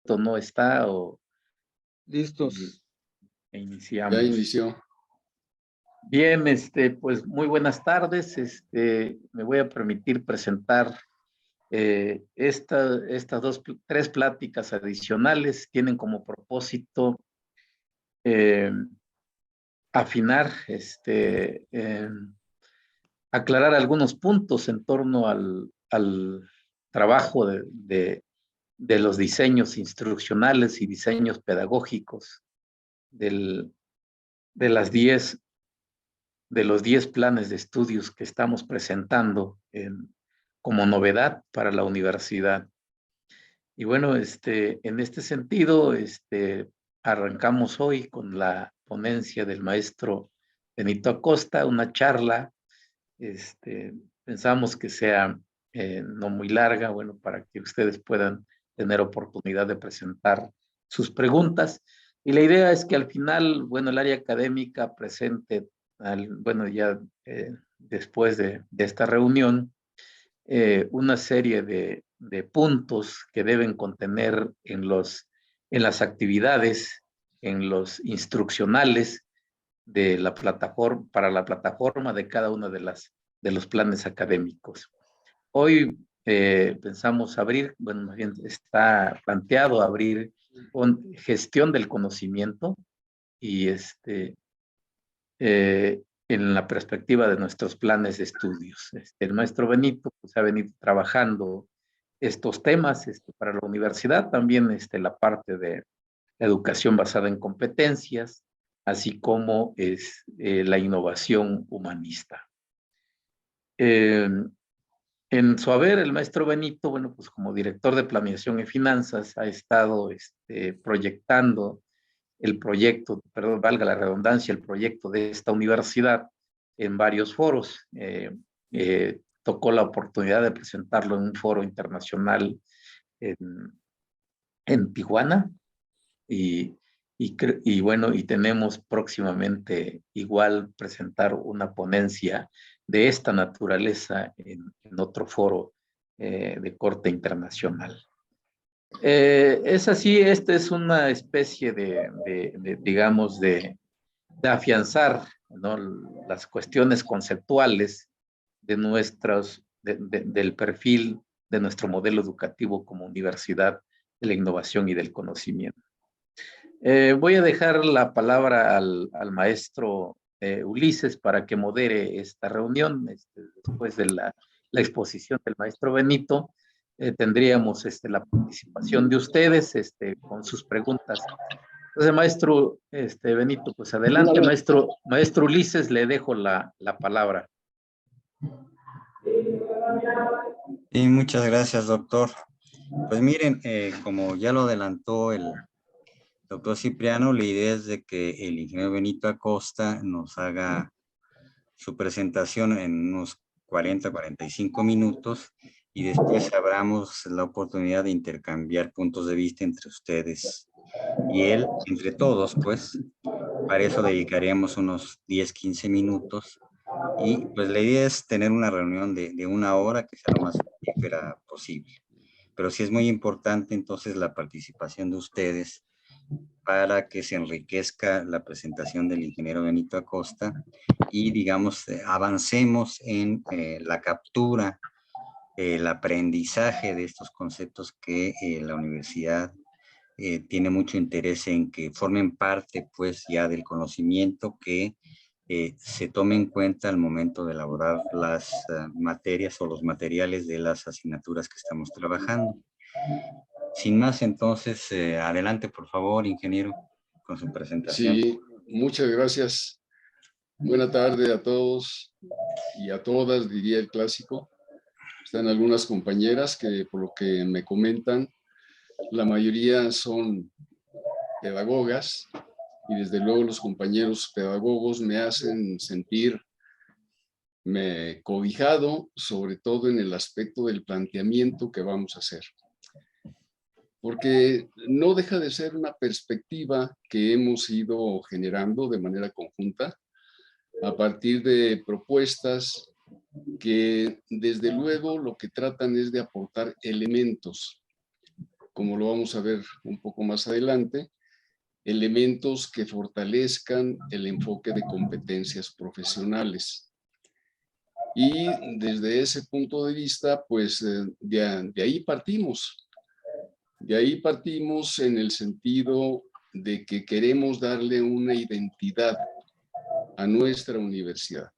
no está o Listos. e Ya iniciamos. inició. Bien, pues muy buenas tardes. Me voy a permitir presentar estas tres pláticas adicionales. Tienen como propósito eh, afinar, aclarar algunos puntos en torno al trabajo de los diseños instruccionales y diseños pedagógicos de las 10 de los 10 planes de estudios que estamos presentando como novedad para la universidad. Y bueno, en este sentido, arrancamos hoy con la ponencia del maestro Benito Acosta, una charla. Pensamos que sea no muy larga, bueno, para que ustedes puedan tener oportunidad de presentar sus preguntas. Y la idea es que al final, bueno, el área académica presente, bueno, ya después de esta reunión, una serie de puntos que deben contener en las actividades, en los instruccionales de la plataforma, para la plataforma de cada uno de los planes académicos. Hoy pensamos abrir, bueno, más bien está planteado abrir con gestión del conocimiento y en la perspectiva de nuestros planes de estudios. El maestro Benito pues, ha venido trabajando estos temas para la universidad, también la parte de educación basada en competencias, así como es la innovación humanista. En su haber, el maestro Benito, bueno, pues como director de planeación y finanzas, ha estado proyectando el proyecto, perdón, valga la redundancia, el proyecto de esta universidad en varios foros. Tocó la oportunidad de presentarlo en un foro internacional en Tijuana y bueno, y tenemos próximamente igual presentar una ponencia de esta naturaleza en otro foro de corte internacional. Es así, esta es una especie digamos, de afianzar, ¿no?, las cuestiones conceptuales del perfil de nuestro modelo educativo como universidad de la innovación y del conocimiento. Voy a dejar la palabra al maestro Ulises para que modere esta reunión. Después de la exposición del maestro Benito, tendríamos la participación de ustedes con sus preguntas. Entonces, maestro Benito, pues adelante, maestro Ulises, le dejo la palabra. Y muchas gracias, doctor. Pues miren, como ya lo adelantó el doctor Cipriano, la idea es de que el ingeniero Benito Acosta nos haga su presentación en unos 40-45 minutos y después abramos la oportunidad de intercambiar puntos de vista entre ustedes y él, entre todos, pues. Para eso dedicaríamos unos 10-15 minutos y pues la idea es tener una reunión de una hora que sea lo más fructífera posible. Pero sí es muy importante entonces la participación de ustedes para que se enriquezca la presentación del ingeniero Benito Acosta y, digamos, avancemos en la captura, el aprendizaje de estos conceptos que la universidad tiene mucho interés en que formen parte, pues, ya del conocimiento que se tome en cuenta al momento de elaborar las materias o los materiales de las asignaturas que estamos trabajando. Sin más, entonces, adelante, por favor, ingeniero, con su presentación. Sí, muchas gracias. Buena tarde a todos y a todas, diría el clásico. Están algunas compañeras que, por lo que me comentan, la mayoría son pedagogas y desde luego los compañeros pedagogos me hacen sentirme cobijado, sobre todo en el aspecto del planteamiento que vamos a hacer. Porque no deja de ser una perspectiva que hemos ido generando de manera conjunta a partir de propuestas que desde luego lo que tratan es de aportar elementos como lo vamos a ver un poco más adelante, elementos que fortalezcan el enfoque de competencias profesionales. Y desde ese punto de vista, pues de ahí partimos. De ahí partimos en el sentido de que queremos darle una identidad a nuestra universidad.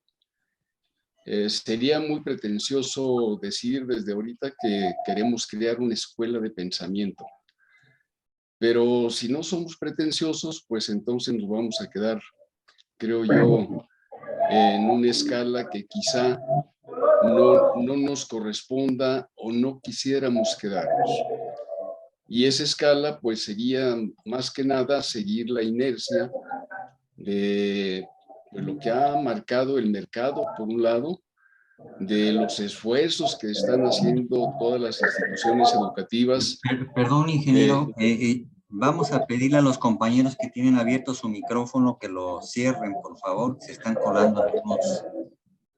Sería muy pretencioso decir desde ahorita que queremos crear una escuela de pensamiento. Pero si no somos pretenciosos, pues entonces nos vamos a quedar, creo yo, en una escala que quizá no nos corresponda o no quisiéramos quedarnos. Y esa escala, pues sería más que nada seguir la inercia de pues, lo que ha marcado el mercado, por un lado, de los esfuerzos que están haciendo todas las instituciones educativas. Perdón, ingeniero, vamos a pedirle a los compañeros que tienen abierto su micrófono que lo cierren, por favor. Se están colando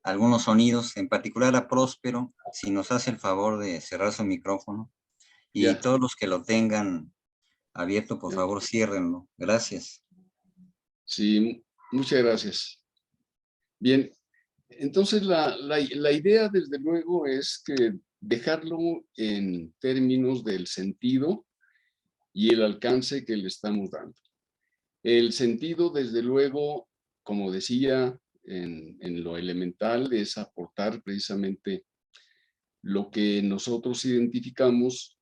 algunos sonidos, en particular a Próspero, si nos hace el favor de cerrar su micrófono. Y Ya. todos los que lo tengan abierto, por favor, ciérrenlo. Gracias. Sí, muchas gracias. Bien, entonces la idea, desde luego, es que dejarlo en términos del sentido y el alcance que le estamos dando. El sentido, desde luego, como decía, en lo elemental, es aportar precisamente lo que nosotros identificamos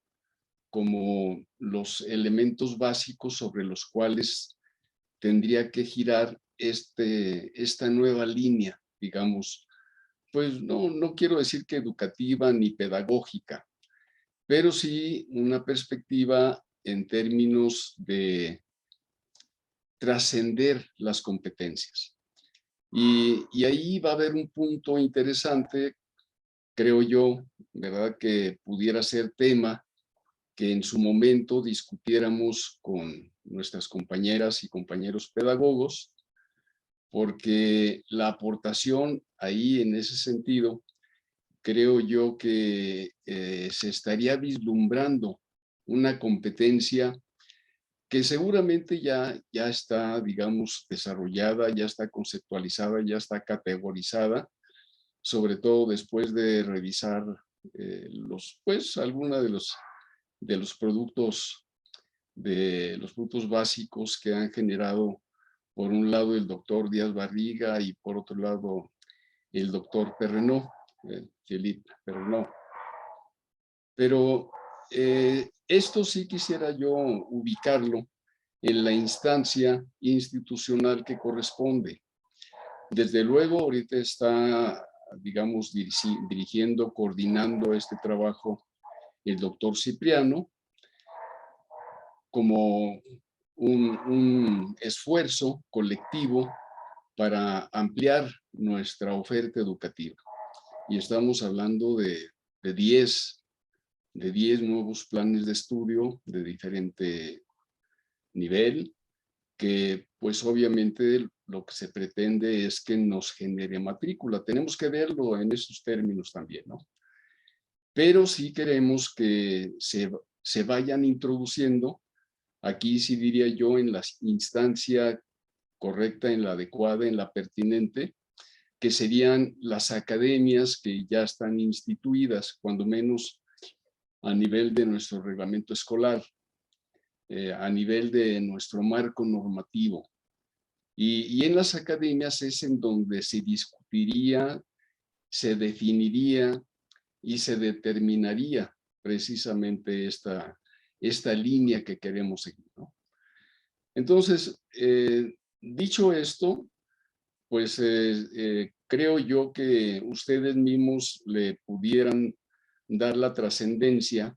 como los elementos básicos sobre los cuales tendría que girar esta nueva línea, digamos, pues no quiero decir que educativa ni pedagógica, pero sí una perspectiva en términos de trascender las competencias. Y ahí va a haber un punto interesante, creo yo, ¿verdad? Que pudiera ser tema que en su momento discutiéramos con nuestras compañeras y compañeros pedagogos, porque la aportación ahí en ese sentido, creo yo que se estaría vislumbrando una competencia que seguramente ya está, digamos, desarrollada, ya está conceptualizada, ya está categorizada, sobre todo después de revisar algunos de los productos básicos que han generado, por un lado, el doctor Díaz Barriga y por otro lado, el doctor Perrenot, Philippe Perrenot. Pero esto sí quisiera yo ubicarlo en la instancia institucional que corresponde. Desde luego, ahorita está, digamos, dirigiendo, coordinando este trabajo el doctor Cipriano, como un esfuerzo colectivo para ampliar nuestra oferta educativa. Y estamos hablando de 10 nuevos planes de estudio de diferente nivel, que pues obviamente lo que se pretende es que nos genere matrícula. Tenemos que verlo en esos términos también, ¿no? Pero sí queremos que se vayan introduciendo, aquí sí diría yo, en la instancia correcta, en la adecuada, en la pertinente, que serían las academias que ya están instituidas, cuando menos a nivel de nuestro reglamento escolar, a nivel de nuestro marco normativo. Y en las academias es en donde se discutiría, se definiría y se determinaría precisamente esta línea que queremos seguir, ¿no? Entonces, dicho esto, pues creo yo que ustedes mismos le pudieran dar la trascendencia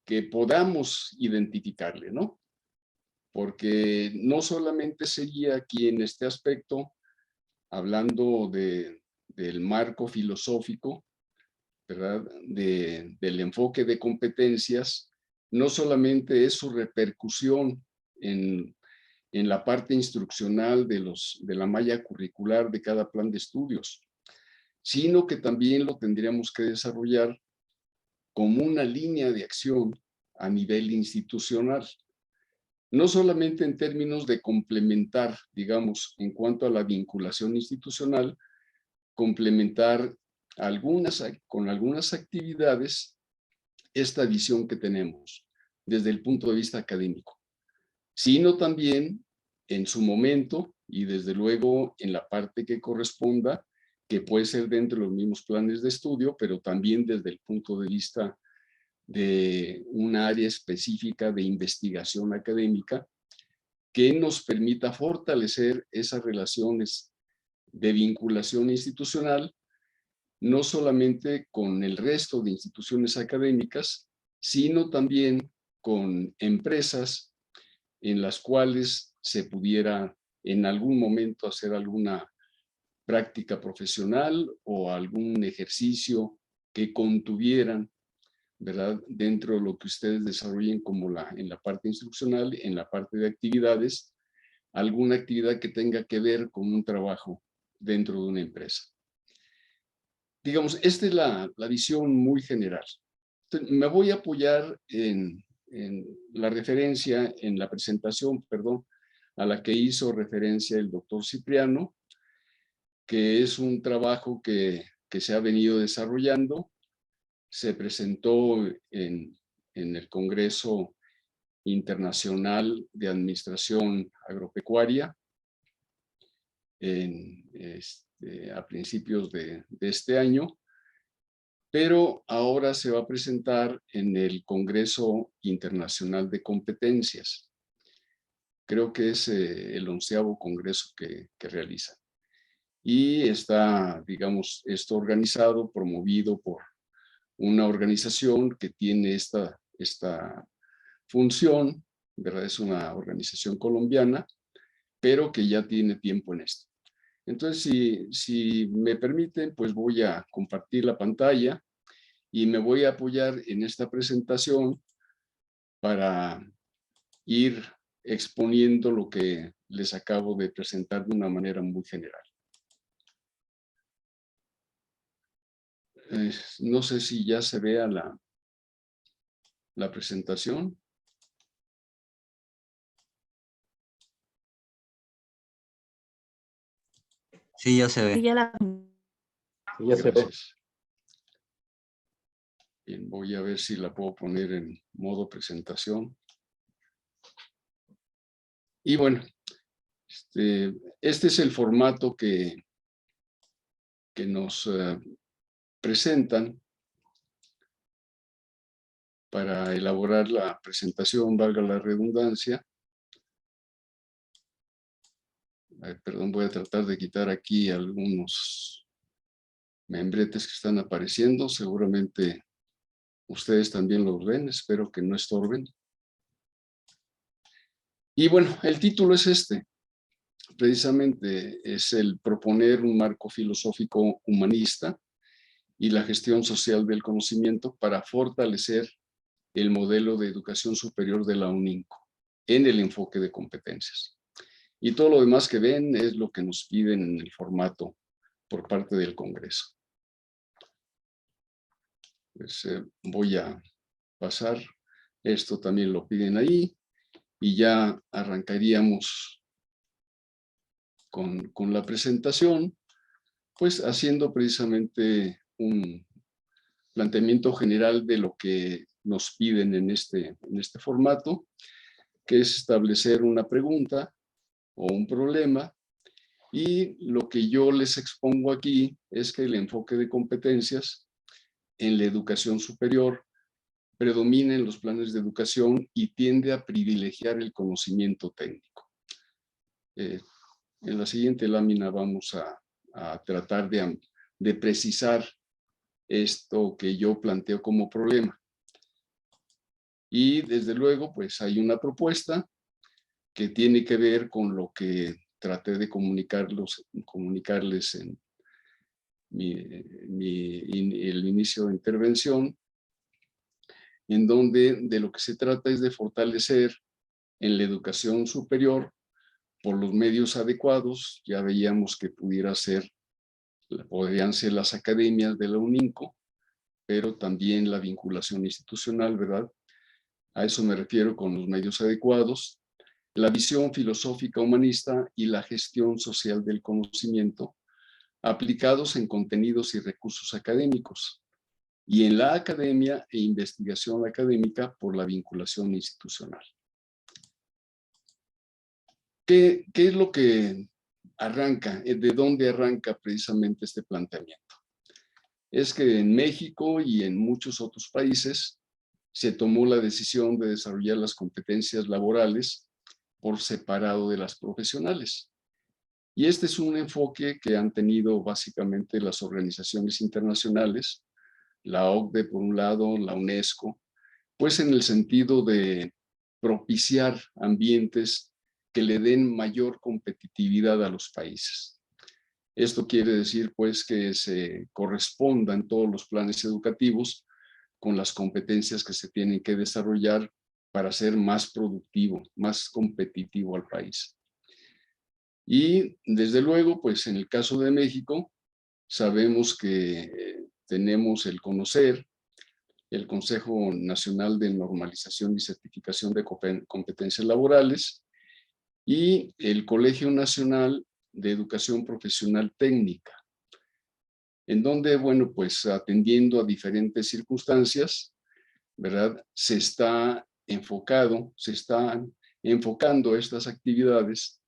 que podamos identificarle, ¿no? Porque no solamente sería aquí en este aspecto, hablando del marco filosófico, ¿verdad? Del enfoque de competencias, no solamente es su repercusión en la parte instruccional de la malla curricular de cada plan de estudios, sino que también lo tendríamos que desarrollar como una línea de acción a nivel institucional. No solamente en términos de complementar, digamos, en cuanto a la vinculación institucional, complementar con algunas actividades esta visión que tenemos desde el punto de vista académico, sino también en su momento y desde luego en la parte que corresponda, que puede ser dentro de los mismos planes de estudio, pero también desde el punto de vista de un área específica de investigación académica que nos permita fortalecer esas relaciones de vinculación institucional, no solamente con el resto de instituciones académicas, sino también con empresas en las cuales se pudiera en algún momento hacer alguna práctica profesional o algún ejercicio que contuvieran, ¿verdad?, dentro de lo que ustedes desarrollen como en la parte instruccional, en la parte de actividades, alguna actividad que tenga que ver con un trabajo dentro de una empresa. Digamos, esta es la visión muy general. Entonces, me voy a apoyar en la referencia, en la presentación, perdón, a la que hizo referencia el doctor Cipriano, que es un trabajo que se ha venido desarrollando. Se presentó en el Congreso Internacional de Administración Agropecuaria a principios de este año, pero ahora se va a presentar en el Congreso Internacional de Competencias. Creo que es el 11º congreso que realiza. Y está, digamos, esto organizado, promovido por una organización que tiene esta función, ¿verdad? Es una organización colombiana, pero que ya tiene tiempo en esto. Entonces, si me permiten, pues voy a compartir la pantalla y me voy a apoyar en esta presentación para ir exponiendo lo que les acabo de presentar de una manera muy general. No sé si ya se vea la presentación. Sí, ya se ve. Sí, ya se ve. Gracias. Bien, voy a ver si la puedo poner en modo presentación. Y bueno, este es el formato que nos presentan para elaborar la presentación, valga la redundancia. Perdón, voy a tratar de quitar aquí algunos membretes que están apareciendo. Seguramente ustedes también los ven, espero que no estorben. Y bueno, el título es precisamente es el proponer un marco filosófico humanista y la gestión social del conocimiento para fortalecer el modelo de educación superior de la UNINCO en el enfoque de competencias. Y todo lo demás que ven es lo que nos piden en el formato por parte del Congreso. Pues voy a pasar, esto también lo piden ahí, y ya arrancaríamos con la presentación, pues haciendo precisamente un planteamiento general de lo que nos piden en este formato, que es establecer una pregunta o un problema, y lo que yo les expongo aquí es que el enfoque de competencias en la educación superior predomina en los planes de educación y tiende a privilegiar el conocimiento técnico. En la siguiente lámina vamos a tratar de precisar esto que yo planteo como problema. Y desde luego, pues hay una propuesta que tiene que ver con lo que traté de comunicarles en el inicio de intervención, en donde de lo que se trata es de fortalecer en la educación superior por los medios adecuados. Ya veíamos que pudiera ser podrían ser las academias de la UNINCO, pero también la vinculación institucional, ¿verdad? A eso me refiero con los medios adecuados, la visión filosófica humanista y la gestión social del conocimiento, aplicados en contenidos y recursos académicos, y en la academia e investigación académica por la vinculación institucional. ¿Qué es lo que arranca? ¿De dónde arranca precisamente este planteamiento? Es que en México y en muchos otros países se tomó la decisión de desarrollar las competencias laborales por separado de las profesionales. Y este es un enfoque que han tenido básicamente las organizaciones internacionales, la OCDE por un lado, la UNESCO, pues en el sentido de propiciar ambientes que le den mayor competitividad a los países. Esto quiere decir pues que se correspondan todos los planes educativos con las competencias que se tienen que desarrollar para ser más productivo, más competitivo al país. Y desde luego, pues en el caso de México, sabemos que tenemos el CONOCER, el Consejo Nacional de Normalización y Certificación de Competencias Laborales, y el Colegio Nacional de Educación Profesional Técnica, en donde, bueno, pues atendiendo a diferentes circunstancias, ¿verdad? Se están enfocando estas actividades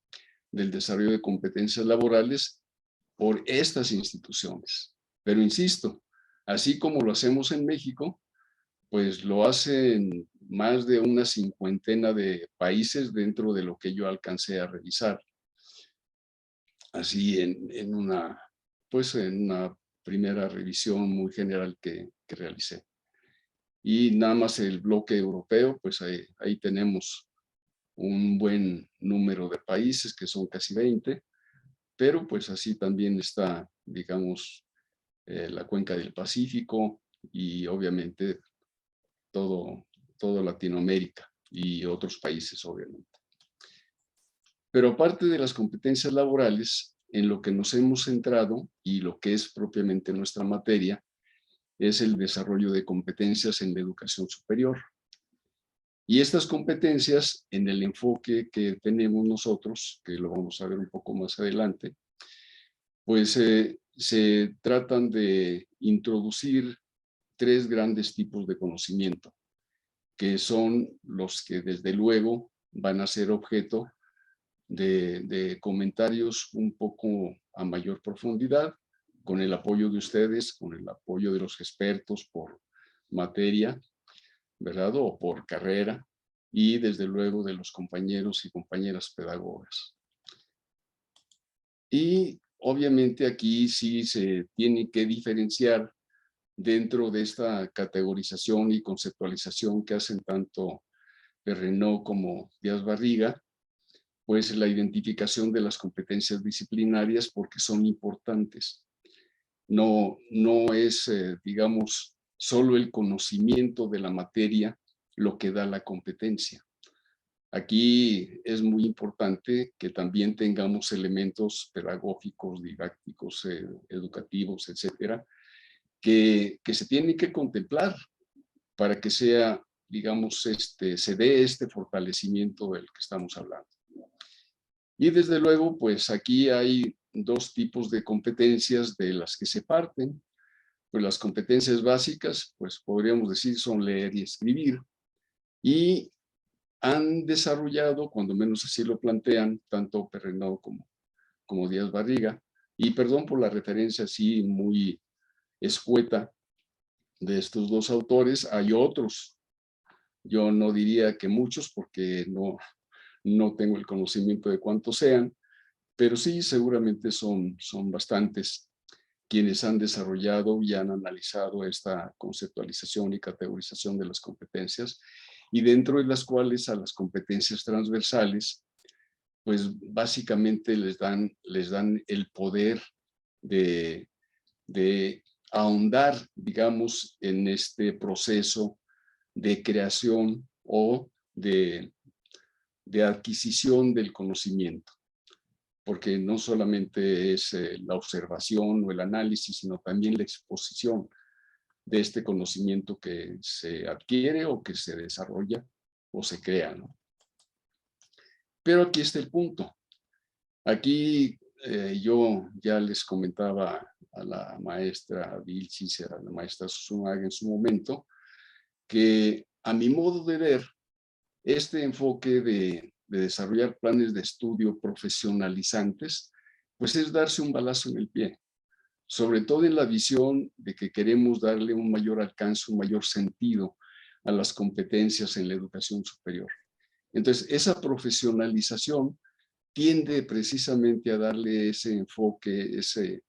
del desarrollo de competencias laborales por estas instituciones. Pero insisto, así como lo hacemos en México, pues lo hacen más de una cincuentena de países dentro de lo que yo alcancé a revisar. Así en una primera revisión muy general que realicé. Y nada más el bloque europeo, pues ahí tenemos un buen número de países, que son casi 20, pero pues así también está, digamos, la cuenca del Pacífico y obviamente todo Latinoamérica y otros países, obviamente. Pero aparte de las competencias laborales, en lo que nos hemos centrado y lo que es propiamente nuestra materia, es el desarrollo de competencias en la educación superior. Y estas competencias, en el enfoque que tenemos nosotros, que lo vamos a ver un poco más adelante, pues se tratan de introducir 3 grandes tipos de conocimiento, que son los que desde luego van a ser objeto de comentarios un poco a mayor profundidad, con el apoyo de ustedes, con el apoyo de los expertos por materia, ¿verdad? O por carrera, y desde luego de los compañeros y compañeras pedagogas. Y obviamente aquí sí se tiene que diferenciar dentro de esta categorización y conceptualización que hacen tanto Perrenot como Díaz Barriga, pues la identificación de las competencias disciplinarias, porque son importantes. No es, digamos, solo el conocimiento de la materia lo que da la competencia. Aquí es muy importante que también tengamos elementos pedagógicos, didácticos, educativos, etcétera, que se tienen que contemplar para que sea, digamos, se dé este fortalecimiento del que estamos hablando. Y desde luego, pues aquí hay 2 tipos de competencias de las que se parten. Pues las competencias básicas, pues podríamos decir, son leer y escribir. Y han desarrollado, cuando menos así lo plantean, tanto Perrenot como Díaz Barriga, y perdón por la referencia así muy escueta de estos 2 autores, hay otros. Yo no diría que muchos, porque no tengo el conocimiento de cuántos sean, pero sí seguramente son bastantes quienes han desarrollado y han analizado esta conceptualización y categorización de las competencias, y dentro de las cuales a las competencias transversales, pues básicamente les dan el poder de ahondar, digamos, en este proceso de creación o de adquisición del conocimiento. porque no solamente es la observación o el análisis, sino también la exposición de este conocimiento que se adquiere o que se desarrolla o se crea, ¿no? Pero aquí está el punto. Aquí yo ya les comentaba a la maestra Vilchis, a la maestra Susunaga en su momento, que a mi modo de ver, este enfoque de desarrollar planes de estudio profesionalizantes, pues es darse un balazo en el pie, sobre todo en la visión de que queremos darle un mayor alcance, un mayor sentido a las competencias en la educación superior. Entonces, esa profesionalización tiende precisamente a darle ese enfoque, ese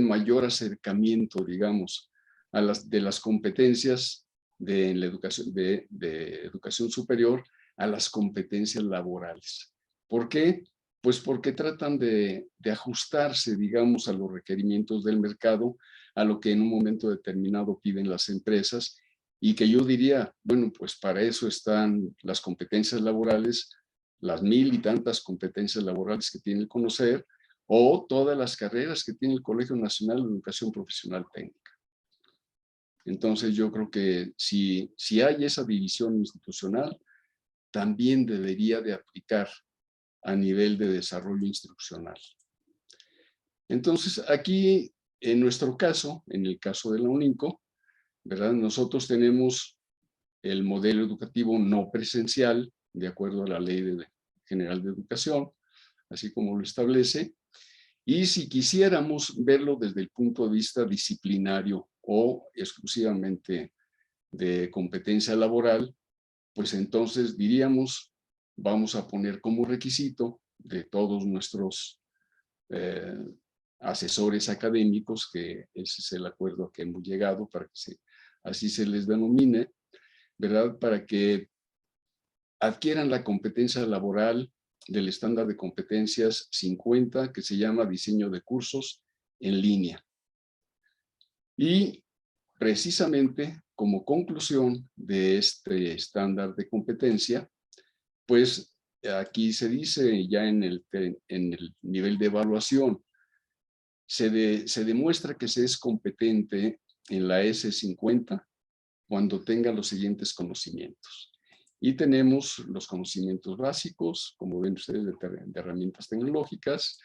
mayor acercamiento, digamos, a las competencias de la educación, de educación superior a las competencias laborales. ¿Por qué? Pues porque tratan de ajustarse, digamos, a los requerimientos del mercado, a lo que en un momento determinado piden las empresas, y que yo diría, bueno, pues para eso están las competencias laborales, las 1000 y tantas competencias laborales que tiene el CONOCER, o todas las carreras que tiene el Colegio Nacional de Educación Profesional Técnica. Entonces yo creo que si hay esa división institucional, también debería de aplicar a nivel de desarrollo instruccional. Entonces aquí, en nuestro caso, en el caso de la UNINCO, ¿verdad? Nosotros tenemos el modelo educativo no presencial, de acuerdo a la Ley General de Educación, así como lo establece. Y si quisiéramos verlo desde el punto de vista disciplinario o exclusivamente de competencia laboral, pues entonces diríamos, vamos a poner como requisito de todos nuestros asesores académicos, que ese es el acuerdo a que hemos llegado para que así se les denomine, ¿verdad? Para que adquieran la competencia laboral del estándar de competencias 50, que se llama diseño de cursos en línea. Y precisamente como conclusión de este estándar de competencia, pues aquí se dice ya en el nivel de evaluación, se demuestra que se es competente en la S50 cuando tenga los siguientes conocimientos. Y tenemos los conocimientos básicos, como ven ustedes, de herramientas tecnológicas,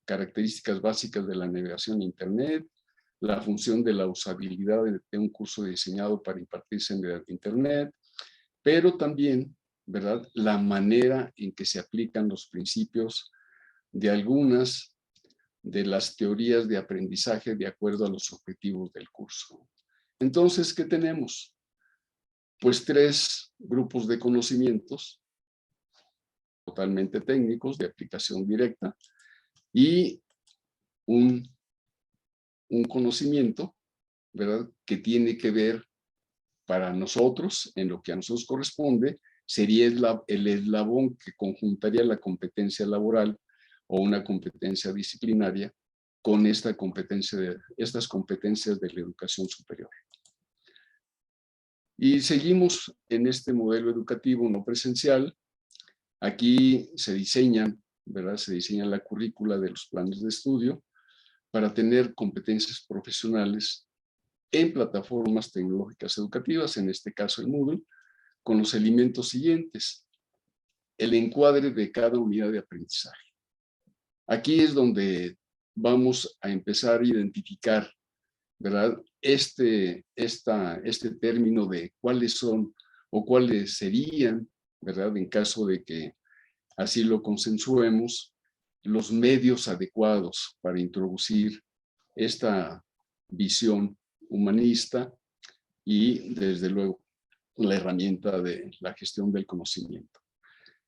características básicas de la navegación a Internet, la función de la usabilidad de un curso diseñado para impartirse en Internet, pero también, ¿verdad?, la manera en que se aplican los principios de algunas de las teorías de aprendizaje de acuerdo a los objetivos del curso. Entonces, ¿qué tenemos? Pues 3 grupos de conocimientos totalmente técnicos, de aplicación directa, y un conocimiento, ¿verdad?, que tiene que ver para nosotros, en lo que a nosotros corresponde, sería el eslabón que conjuntaría la competencia laboral o una competencia disciplinaria con estas competencias de la educación superior. Y seguimos en este modelo educativo no presencial. Aquí se diseñan, ¿verdad? Se diseña la currícula de los planes de estudio para tener competencias profesionales en plataformas tecnológicas educativas, en este caso el Moodle, con los elementos siguientes. El encuadre de cada unidad de aprendizaje. Aquí es donde vamos a empezar a identificar, ¿verdad?, este término de cuáles son o cuáles serían, ¿verdad?, en caso de que así lo consensuemos, los medios adecuados para introducir esta visión humanista y, desde luego, la herramienta de la gestión del conocimiento.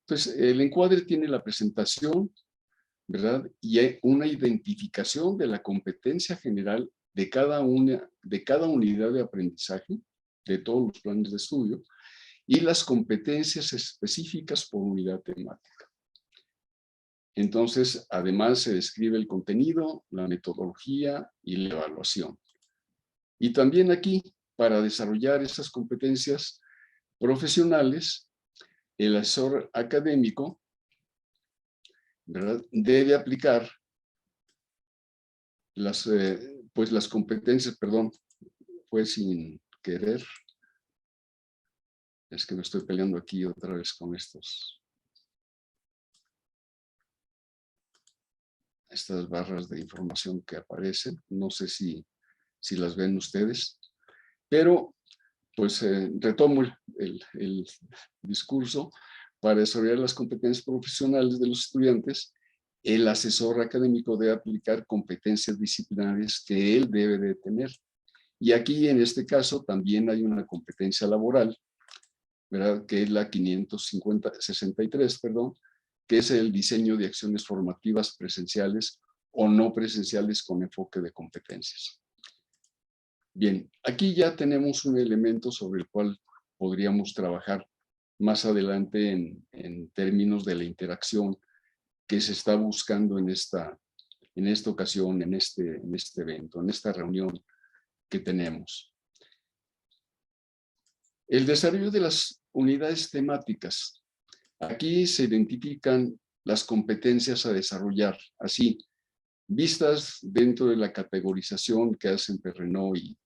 Entonces, el encuadre tiene la presentación, ¿verdad?, y hay una identificación de la competencia general de cada unidad de aprendizaje, de todos los planes de estudio, y las competencias específicas por unidad temática. Entonces, además se describe el contenido, la metodología y la evaluación. Y también aquí, para desarrollar esas competencias profesionales, el asesor académico ¿verdad? Debe aplicar las competencias, perdón, fue sin querer. Es que me estoy peleando aquí otra vez con estas barras de información que aparecen. No sé si las ven ustedes, pero pues retomo el discurso. Para desarrollar las competencias profesionales de los estudiantes, el asesor académico debe aplicar competencias disciplinarias que él debe de tener. Y aquí, en este caso, también hay una competencia laboral, ¿verdad? Que es la 563, perdón, que es el diseño de acciones formativas presenciales o no presenciales con enfoque de competencias. Bien, aquí ya tenemos un elemento sobre el cual podríamos trabajar más adelante en términos de la interacción que se está buscando en esta ocasión, en este evento, en esta reunión que tenemos. El desarrollo de las unidades temáticas. Aquí se identifican las competencias a desarrollar, así, vistas dentro de la categorización que hacen Perrenot y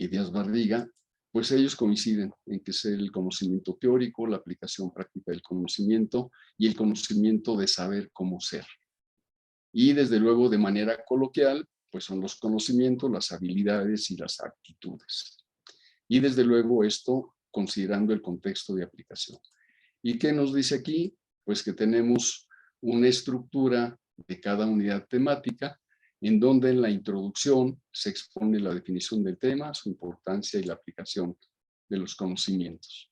Díaz Barriga, pues ellos coinciden en que es el conocimiento teórico, la aplicación práctica del conocimiento y el conocimiento de saber cómo ser. Y desde luego, de manera coloquial, pues son los conocimientos, las habilidades y las actitudes. Y desde luego esto considerando el contexto de aplicación. ¿Y qué nos dice aquí? Pues que tenemos una estructura de cada unidad temática en donde en la introducción se expone la definición del tema, su importancia y la aplicación de los conocimientos.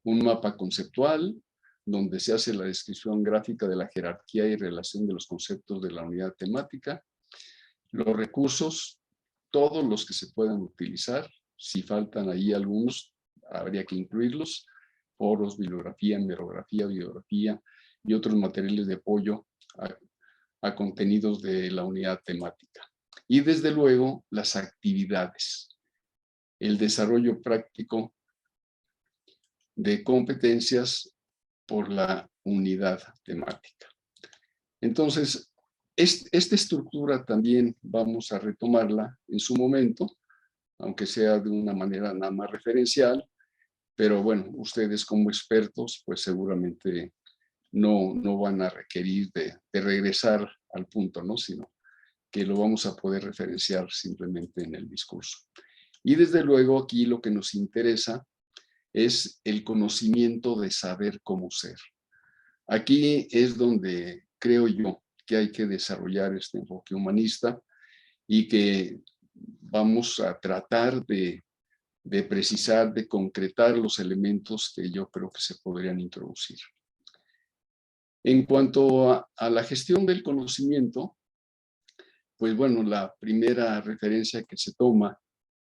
Un mapa conceptual donde se hace la descripción gráfica de la jerarquía y relación de los conceptos de la unidad temática. Los recursos, todos los que se puedan utilizar. Si faltan ahí algunos, habría que incluirlos. Foros, bibliografía, hemerografía, bibliografía y otros materiales de apoyo a contenidos de la unidad temática. Y desde luego, las actividades. El desarrollo práctico de competencias por la unidad temática. Entonces, esta estructura también vamos a retomarla en su momento, aunque sea de una manera nada más referencial, pero bueno, ustedes como expertos, pues seguramente no van a requerir de regresar al punto, ¿no? Sino que lo vamos a poder referenciar simplemente en el discurso. Y desde luego aquí lo que nos interesa es el conocimiento de saber cómo ser. Aquí es donde creo yo que hay que desarrollar este enfoque humanista y que vamos a tratar de precisar, de concretar los elementos que yo creo que se podrían introducir. En cuanto a la gestión del conocimiento, pues bueno, la primera referencia que se toma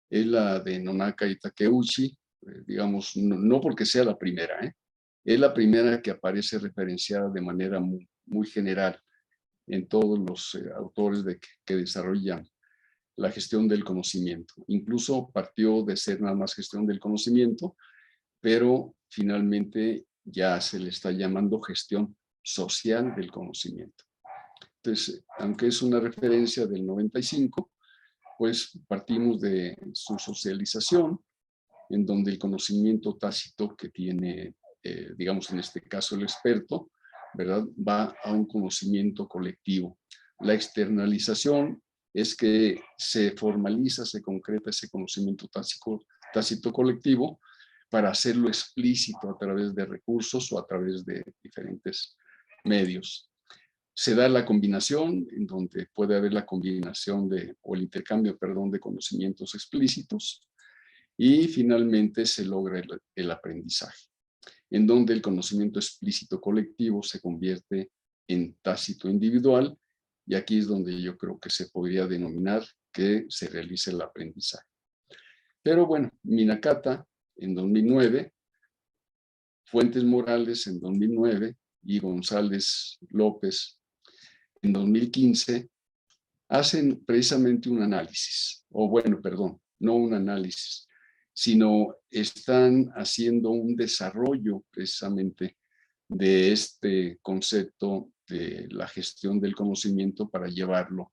es la de Nonaka y Takeuchi, digamos, no porque sea la primera, es la primera que aparece referenciada de manera muy general en todos los autores que desarrollan la gestión del conocimiento. Incluso partió de ser nada más gestión del conocimiento, pero finalmente ya se le está llamando gestión social del conocimiento. Entonces, aunque es una referencia del 95, pues partimos de su socialización, en donde el conocimiento tácito que tiene, digamos en este caso el experto, ¿verdad?, va a un conocimiento colectivo. La externalización es que se formaliza, se concreta ese conocimiento tácito colectivo para hacerlo explícito a través de recursos o a través de diferentes medios. Se da la combinación, en donde puede haber la combinación o el intercambio, perdón, de conocimientos explícitos, y finalmente se logra el aprendizaje, en donde el conocimiento explícito colectivo se convierte en tácito individual, y aquí es donde yo creo que se podría denominar que se realice el aprendizaje. Pero bueno, Minakata en 2009, Fuentes Morales en 2009 y González López en 2015 hacen precisamente un análisis, o bueno, perdón, no un análisis, sino están haciendo un desarrollo precisamente de este concepto de la gestión del conocimiento para llevarlo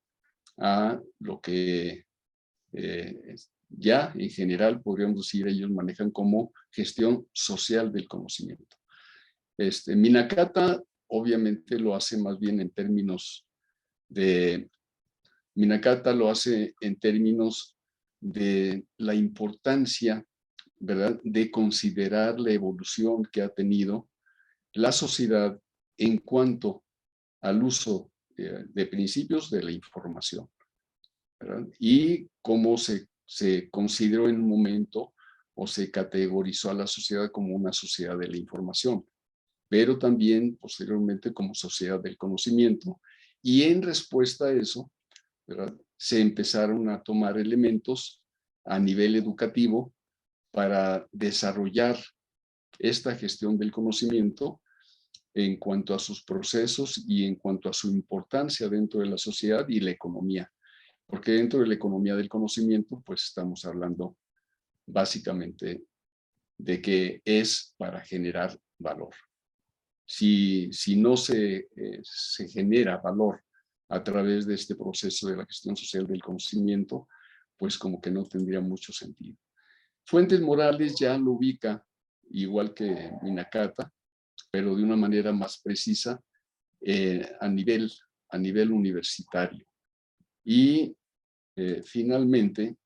a lo que ya en general podríamos decir ellos manejan como gestión social del conocimiento. Minakata obviamente lo hace más bien en términos de, Minakata lo hace en términos de la importancia, ¿verdad?, de considerar la evolución que ha tenido la sociedad en cuanto al uso de principios de la información, ¿verdad? Y cómo se consideró en un momento o se categorizó a la sociedad como una sociedad de la información, pero también posteriormente como sociedad del conocimiento. Y en respuesta a eso, ¿verdad?, se empezaron a tomar elementos a nivel educativo para desarrollar esta gestión del conocimiento en cuanto a sus procesos y en cuanto a su importancia dentro de la sociedad y la economía. Porque dentro de la economía del conocimiento, pues estamos hablando básicamente de que es para generar valor. Si no se genera valor a través de este proceso de la gestión social del conocimiento, pues como que no tendría mucho sentido. Fuentes Morales ya lo ubica, igual que Minakata, pero de una manera más precisa a nivel universitario. Y finalmente,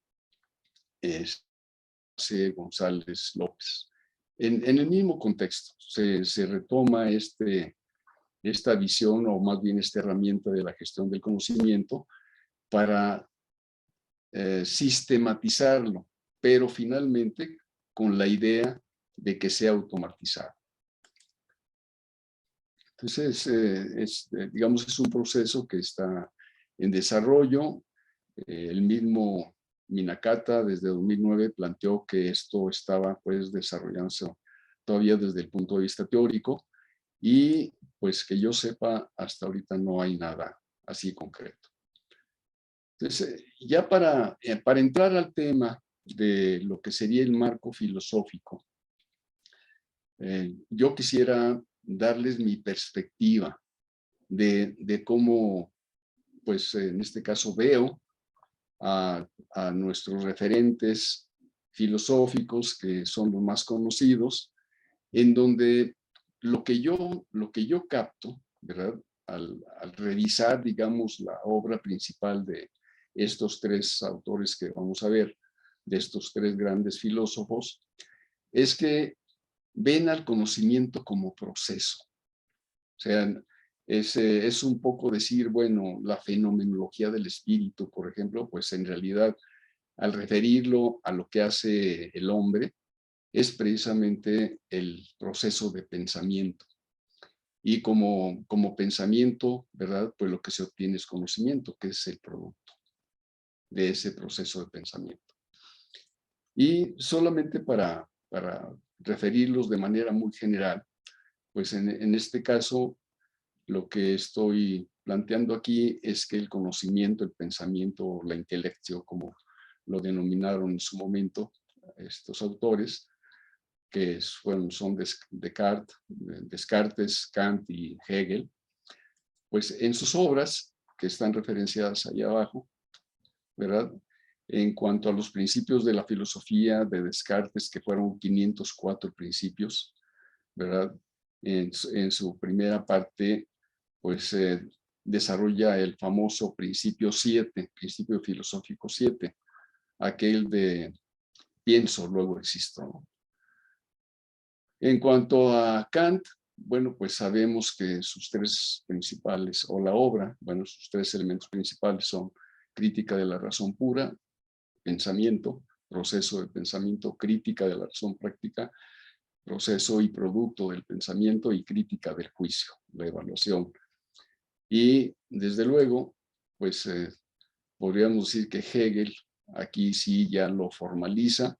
González López. En el mismo contexto, se retoma esta visión, o más bien esta herramienta de la gestión del conocimiento, para sistematizarlo, pero finalmente con la idea de que sea automatizado. Entonces, digamos, es un proceso que está en desarrollo. El mismo Minakata desde 2009 planteó que esto estaba pues desarrollándose todavía desde el punto de vista teórico y pues que yo sepa hasta ahorita no hay nada así concreto. Entonces, ya para entrar al tema de lo que sería el marco filosófico, yo quisiera darles mi perspectiva de cómo, pues en este caso veo a nuestros referentes filosóficos que son los más conocidos, en donde lo que yo capto, ¿verdad?, al revisar, digamos, la obra principal de estos tres autores que vamos a ver, de estos tres grandes filósofos, es que ven al conocimiento como proceso. O sea, es un poco decir, bueno, la fenomenología del espíritu, por ejemplo, pues en realidad, al referirlo a lo que hace el hombre, es precisamente el proceso de pensamiento. Y como pensamiento, ¿verdad?, pues lo que se obtiene es conocimiento, que es el producto de ese proceso de pensamiento. Y solamente para referirlos de manera muy general, pues en este caso, lo que estoy planteando aquí es que el conocimiento, el pensamiento, la intelectio, como lo denominaron en su momento estos autores, que son Descartes, Kant y Hegel, pues en sus obras, que están referenciadas ahí abajo, ¿verdad?, en cuanto a los principios de la filosofía de Descartes, que fueron 504 principios, ¿verdad?, en su primera parte, pues desarrolla el famoso principio 7, principio filosófico 7, aquel de pienso, luego existo, ¿no? En cuanto a Kant, bueno, pues sabemos que sus tres principales, o la obra, bueno, sus tres elementos principales son crítica de la razón pura, pensamiento, proceso de pensamiento, crítica de la razón práctica, proceso y producto del pensamiento y crítica del juicio, la evaluación. Y desde luego, pues podríamos decir que Hegel aquí sí ya lo formaliza,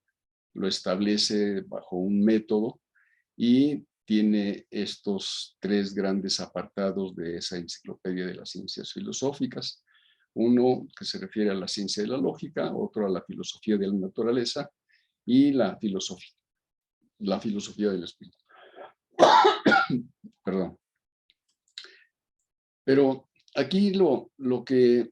lo establece bajo un método y tiene estos tres grandes apartados de esa enciclopedia de las ciencias filosóficas. Uno que se refiere a la ciencia de la lógica, otro a la filosofía de la naturaleza y la filosofía del espíritu. Perdón. Pero aquí lo que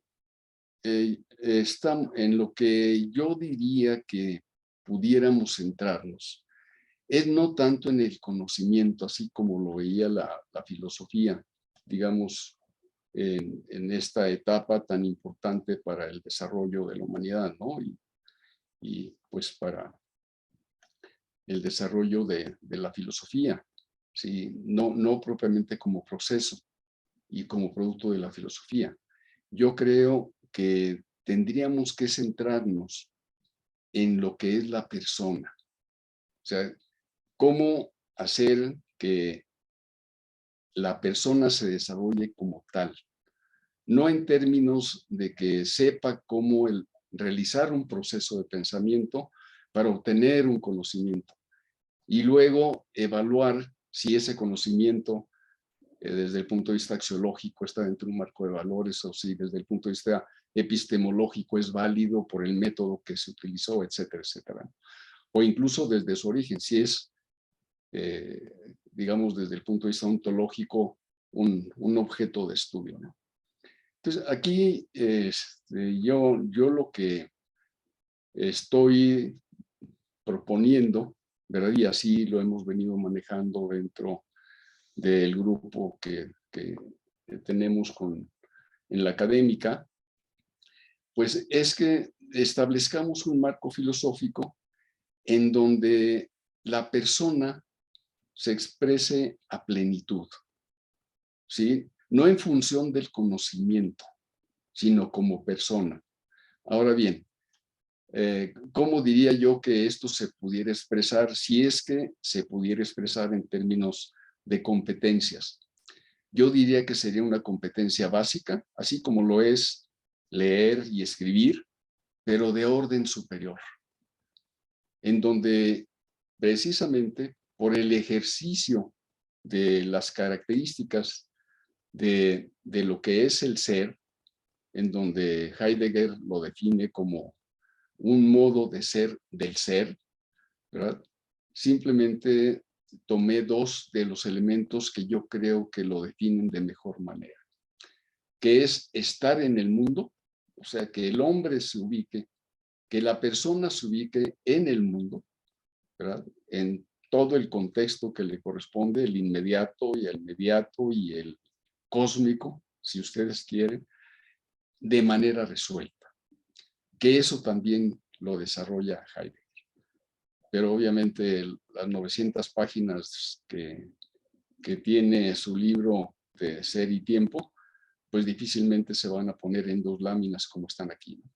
está en lo que yo diría que pudiéramos centrarnos es no tanto en el conocimiento, así como lo veía la filosofía, digamos, en esta etapa tan importante para el desarrollo de la humanidad, ¿no? Y pues para el desarrollo de la filosofía, ¿sí? No propiamente como proceso y como producto de la filosofía. Yo creo que tendríamos que centrarnos en lo que es la persona. O sea, cómo hacer que la persona se desarrolle como tal. No en términos de que sepa cómo realizar un proceso de pensamiento para obtener un conocimiento y luego evaluar si ese conocimiento desde el punto de vista axiológico está dentro de un marco de valores o si desde el punto de vista epistemológico es válido por el método que se utilizó, etcétera, etcétera. O incluso desde su origen, si es, digamos, desde el punto de vista ontológico, un objeto de estudio, ¿no? Entonces, aquí yo lo que estoy proponiendo, ¿verdad? Y así lo hemos venido manejando dentro del grupo que tenemos en la académica, pues es que establezcamos un marco filosófico en donde la persona se exprese a plenitud, ¿sí? No en función del conocimiento, sino como persona. Ahora bien, ¿cómo diría yo que esto se pudiera expresar si es que se pudiera expresar en términos de competencias? Yo diría que sería una competencia básica, así como lo es leer y escribir, pero de orden superior, en donde precisamente por el ejercicio de las características de lo que es el ser, en donde Heidegger lo define como un modo de ser del ser, ¿verdad? Simplemente tomé dos de los elementos que yo creo que lo definen de mejor manera, que es estar en el mundo, o sea, que el hombre se ubique, que la persona se ubique en el mundo, ¿verdad? En todo el contexto que le corresponde, el inmediato y el mediato y el cósmico, si ustedes quieren, de manera resuelta. Que eso también lo desarrolla Heidegger. Pero obviamente las 900 páginas que tiene su libro de Ser y Tiempo, pues difícilmente se van a poner en dos láminas como están aquí, ¿no?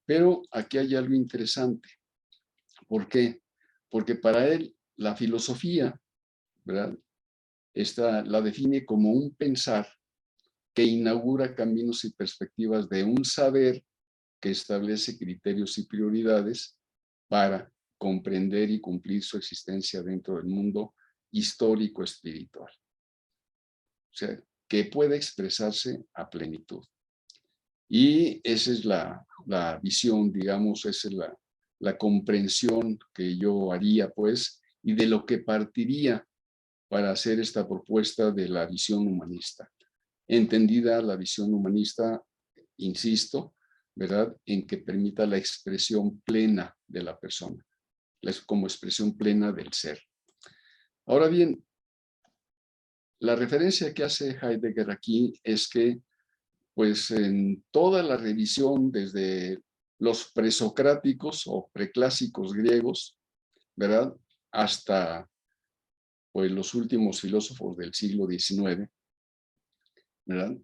Pero aquí hay algo interesante. ¿Por qué? Porque para él la filosofía, ¿verdad? La define como un pensar que inaugura caminos y perspectivas de un saber que establece criterios y prioridades para comprender y cumplir su existencia dentro del mundo histórico espiritual. O sea, que puede expresarse a plenitud. Y esa es la visión, digamos, esa es la comprensión que yo haría, pues, y de lo que partiría para hacer esta propuesta de la visión humanista. Entendida la visión humanista, insisto, ¿verdad?, en que permita la expresión plena de la persona, como expresión plena del ser. Ahora bien, la referencia que hace Heidegger aquí es que, pues en toda la revisión desde los presocráticos o preclásicos griegos, ¿verdad?, hasta pues los últimos filósofos del siglo XIX, ¿verdad?,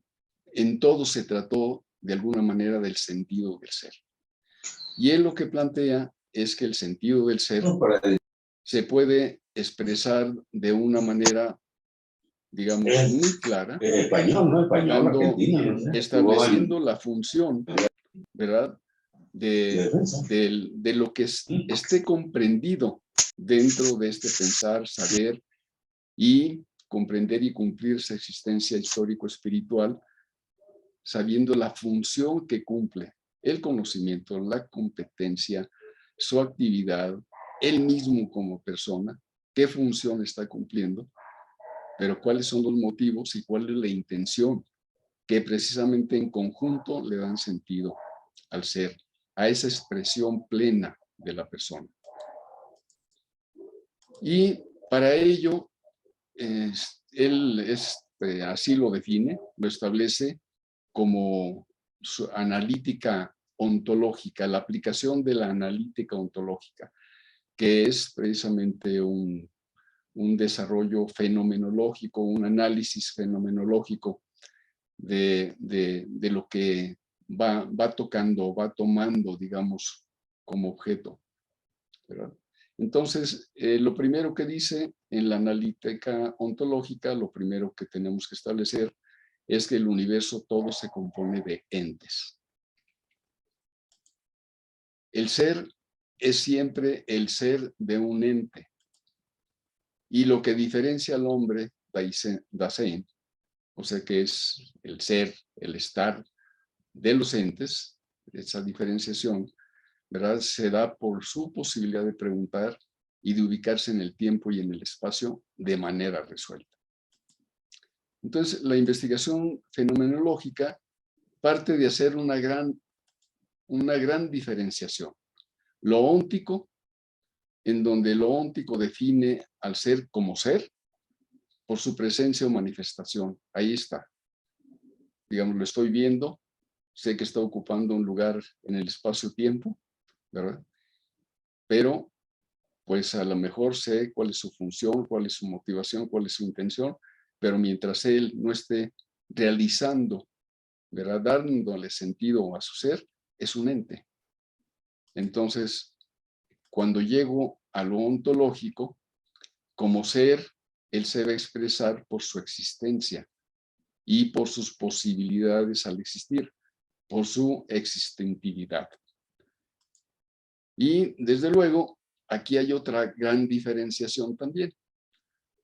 en todo se trató de alguna manera del sentido del ser. Y él lo que plantea es que el sentido del ser se puede expresar de una manera, digamos, muy clara, estableciendo la función, ¿verdad?, de lo que esté comprendido dentro de este pensar, saber y comprender y cumplir su existencia histórico-espiritual, sabiendo la función que cumple el conocimiento, la competencia, su actividad, él mismo como persona, qué función está cumpliendo, pero cuáles son los motivos y cuál es la intención que precisamente en conjunto le dan sentido al ser, a esa expresión plena de la persona. Y para ello, él así lo define, lo establece como su analítica ontológica, la aplicación de la analítica ontológica, que es precisamente un desarrollo fenomenológico, un análisis fenomenológico de lo que va tocando, va tomando, digamos, como objeto, ¿verdad? Entonces, lo primero que dice en la analítica ontológica, lo primero que tenemos que establecer es que el universo todo se compone de entes. El ser es siempre el ser de un ente. Y lo que diferencia al hombre, Dasein, o sea que es el ser, el estar de los entes, esa diferenciación, ¿verdad? Se da por su posibilidad de preguntar y de ubicarse en el tiempo y en el espacio de manera resuelta. Entonces, la investigación fenomenológica parte de hacer una gran diferenciación. Lo óntico, en donde lo óntico define al ser como ser, por su presencia o manifestación. Ahí está. Digamos, lo estoy viendo, sé que está ocupando un lugar en el espacio-tiempo, ¿verdad? Pero, pues a lo mejor sé cuál es su función, cuál es su motivación, cuál es su intención, pero mientras él no esté realizando, ¿verdad? Dándole sentido a su ser, es un ente. Entonces, cuando llego a lo ontológico, como ser, él se va a expresar por su existencia y por sus posibilidades al existir, por su existentividad. Y desde luego, aquí hay otra gran diferenciación también,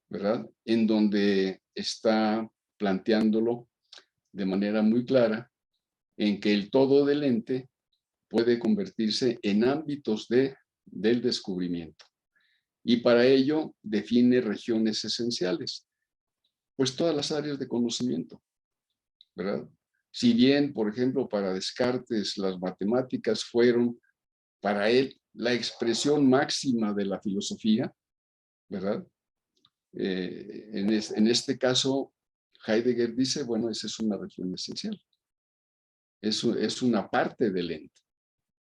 ¿verdad? En donde está planteándolo de manera muy clara, en que el todo del ente puede convertirse en ámbitos del descubrimiento. Y para ello define regiones esenciales, pues todas las áreas de conocimiento, ¿verdad? Si bien, por ejemplo, para Descartes las matemáticas fueron para él la expresión máxima de la filosofía, ¿verdad? En este caso, Heidegger dice, bueno, esa es una región esencial. Eso es una parte del ente.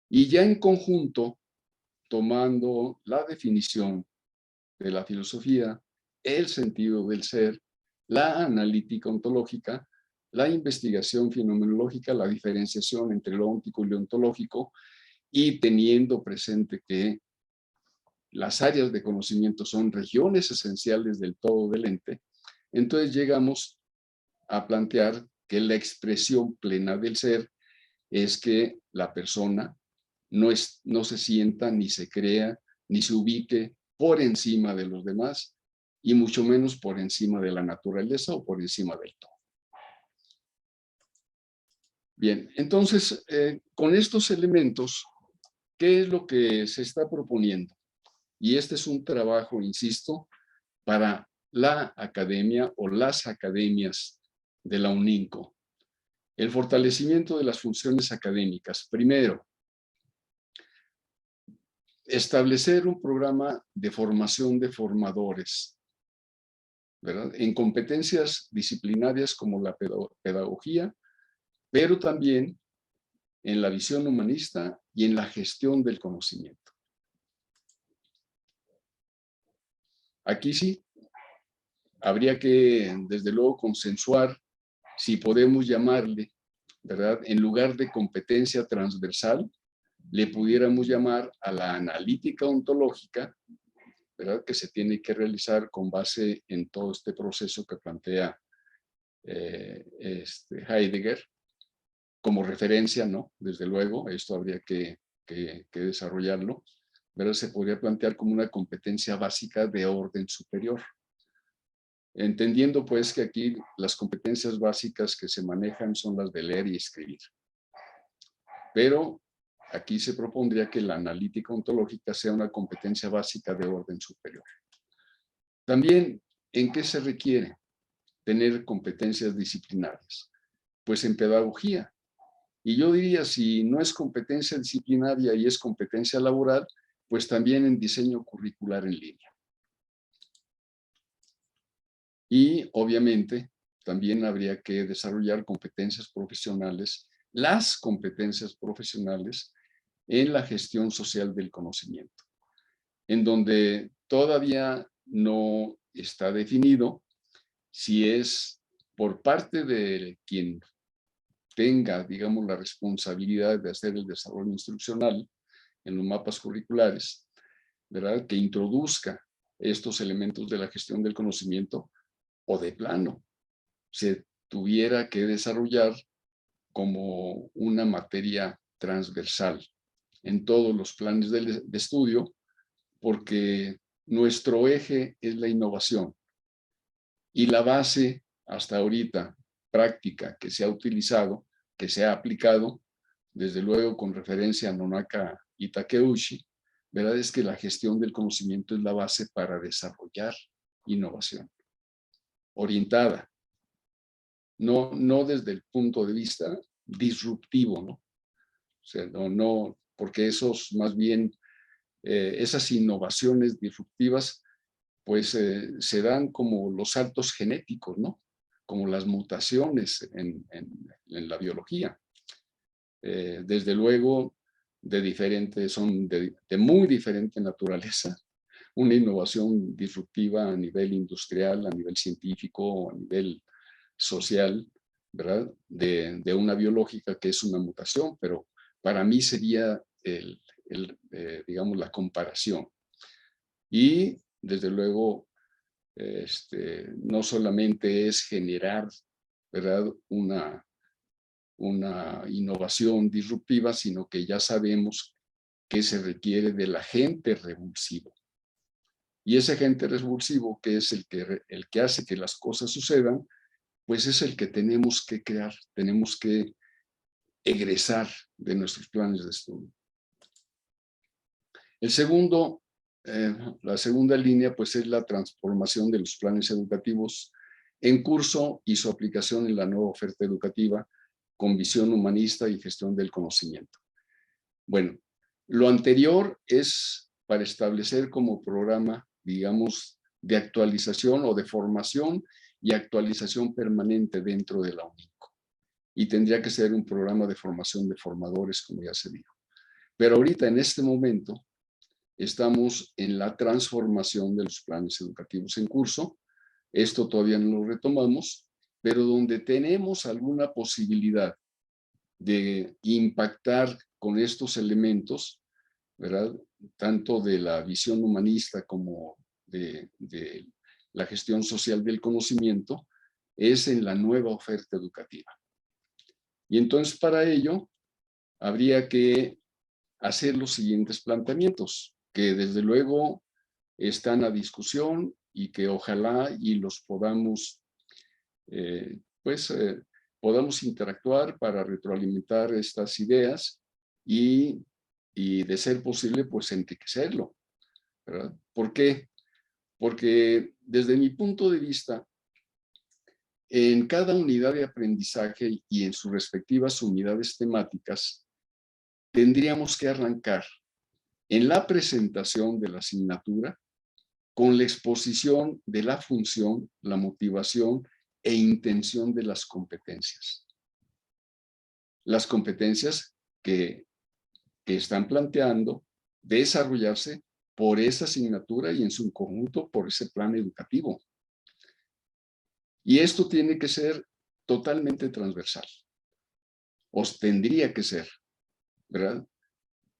Y ya en conjunto, tomando la definición de la filosofía, el sentido del ser, la analítica ontológica, la investigación fenomenológica, la diferenciación entre lo óntico y lo ontológico, y teniendo presente que las áreas de conocimiento son regiones esenciales del todo del ente, entonces llegamos a plantear que la expresión plena del ser es que la persona no se sienta, ni se crea, ni se ubique por encima de los demás, y mucho menos por encima de la naturaleza o por encima del todo. Bien, entonces, con estos elementos, ¿qué es lo que se está proponiendo? Y este es un trabajo, insisto, para la academia o las academias de la UNINCO. El fortalecimiento de las funciones académicas. Primero, establecer un programa de formación de formadores, ¿verdad? En competencias disciplinarias como la pedagogía, pero también en la visión humanista y en la gestión del conocimiento. Aquí sí, habría que, desde luego, consensuar si podemos llamarle, ¿verdad? En lugar de competencia transversal, le pudiéramos llamar a la analítica ontológica, ¿verdad? Que se tiene que realizar con base en todo este proceso que plantea Heidegger, como referencia, ¿no? Desde luego, esto habría que desarrollarlo, ¿verdad? Se podría plantear como una competencia básica de orden superior. Entendiendo pues que aquí las competencias básicas que se manejan son las de leer y escribir. Pero aquí se propondría que la analítica ontológica sea una competencia básica de orden superior. También, ¿en qué se requiere tener competencias disciplinarias? pues en pedagogía. Y yo diría, si no es competencia disciplinaria y es competencia laboral, pues también en diseño curricular en línea. Y obviamente también habría que desarrollar competencias profesionales, las competencias profesionales en la gestión social del conocimiento, en donde todavía no está definido si es por parte de quien tenga, digamos, la responsabilidad de hacer el desarrollo instruccional en los mapas curriculares, ¿verdad?, que introduzca estos elementos de la gestión del conocimiento, o de plano se tuviera que desarrollar como una materia transversal en todos los planes de estudio, porque nuestro eje es la innovación y la base hasta ahorita práctica que se ha utilizado, que se ha aplicado, desde luego con referencia a Nonaka y Takeuchi, ¿verdad?, es que la gestión del conocimiento es la base para desarrollar innovación orientada, no desde el punto de vista disruptivo, ¿no? O sea, no, porque esos más bien, esas innovaciones disruptivas, pues se dan como los saltos genéticos, ¿no? Como las mutaciones en la biología. Desde luego, son de muy diferente naturaleza. Una innovación disruptiva a nivel industrial, a nivel científico, a nivel social, ¿verdad?, de una biológica que es una mutación, pero para mí sería digamos, la comparación. Y desde luego, no solamente es generar, ¿verdad?, una innovación disruptiva, sino que ya sabemos que se requiere del agente revulsivo. Y ese agente revulsivo, que es el que hace que las cosas sucedan, pues es el que tenemos que crear, tenemos que egresar de nuestros planes de estudio. La segunda línea, pues es la transformación de los planes educativos en curso y su aplicación en la nueva oferta educativa con visión humanista y gestión del conocimiento. Bueno, lo anterior es para establecer como programa, digamos, de actualización o de formación y actualización permanente dentro de la UNICO. Y tendría que ser un programa de formación de formadores, como ya se dijo. Pero ahorita, en este momento, estamos en la transformación de los planes educativos en curso. Esto todavía no lo retomamos, pero donde tenemos alguna posibilidad de impactar con estos elementos, ¿verdad?, tanto de la visión humanista como de la gestión social del conocimiento, es en la nueva oferta educativa. Y entonces para ello habría que hacer los siguientes planteamientos, que desde luego están a discusión y que ojalá y los podamos, podamos interactuar para retroalimentar estas ideas y de ser posible, pues enriquecerlo, ¿verdad? ¿Por qué? Porque desde mi punto de vista, en cada unidad de aprendizaje y en sus respectivas unidades temáticas, tendríamos que arrancar en la presentación de la asignatura con la exposición de la función, la motivación e intención de las competencias. Las competencias que están planteando desarrollarse por esa asignatura y en su conjunto por ese plan educativo. Y esto tiene que ser totalmente transversal. Os tendría que ser, ¿verdad?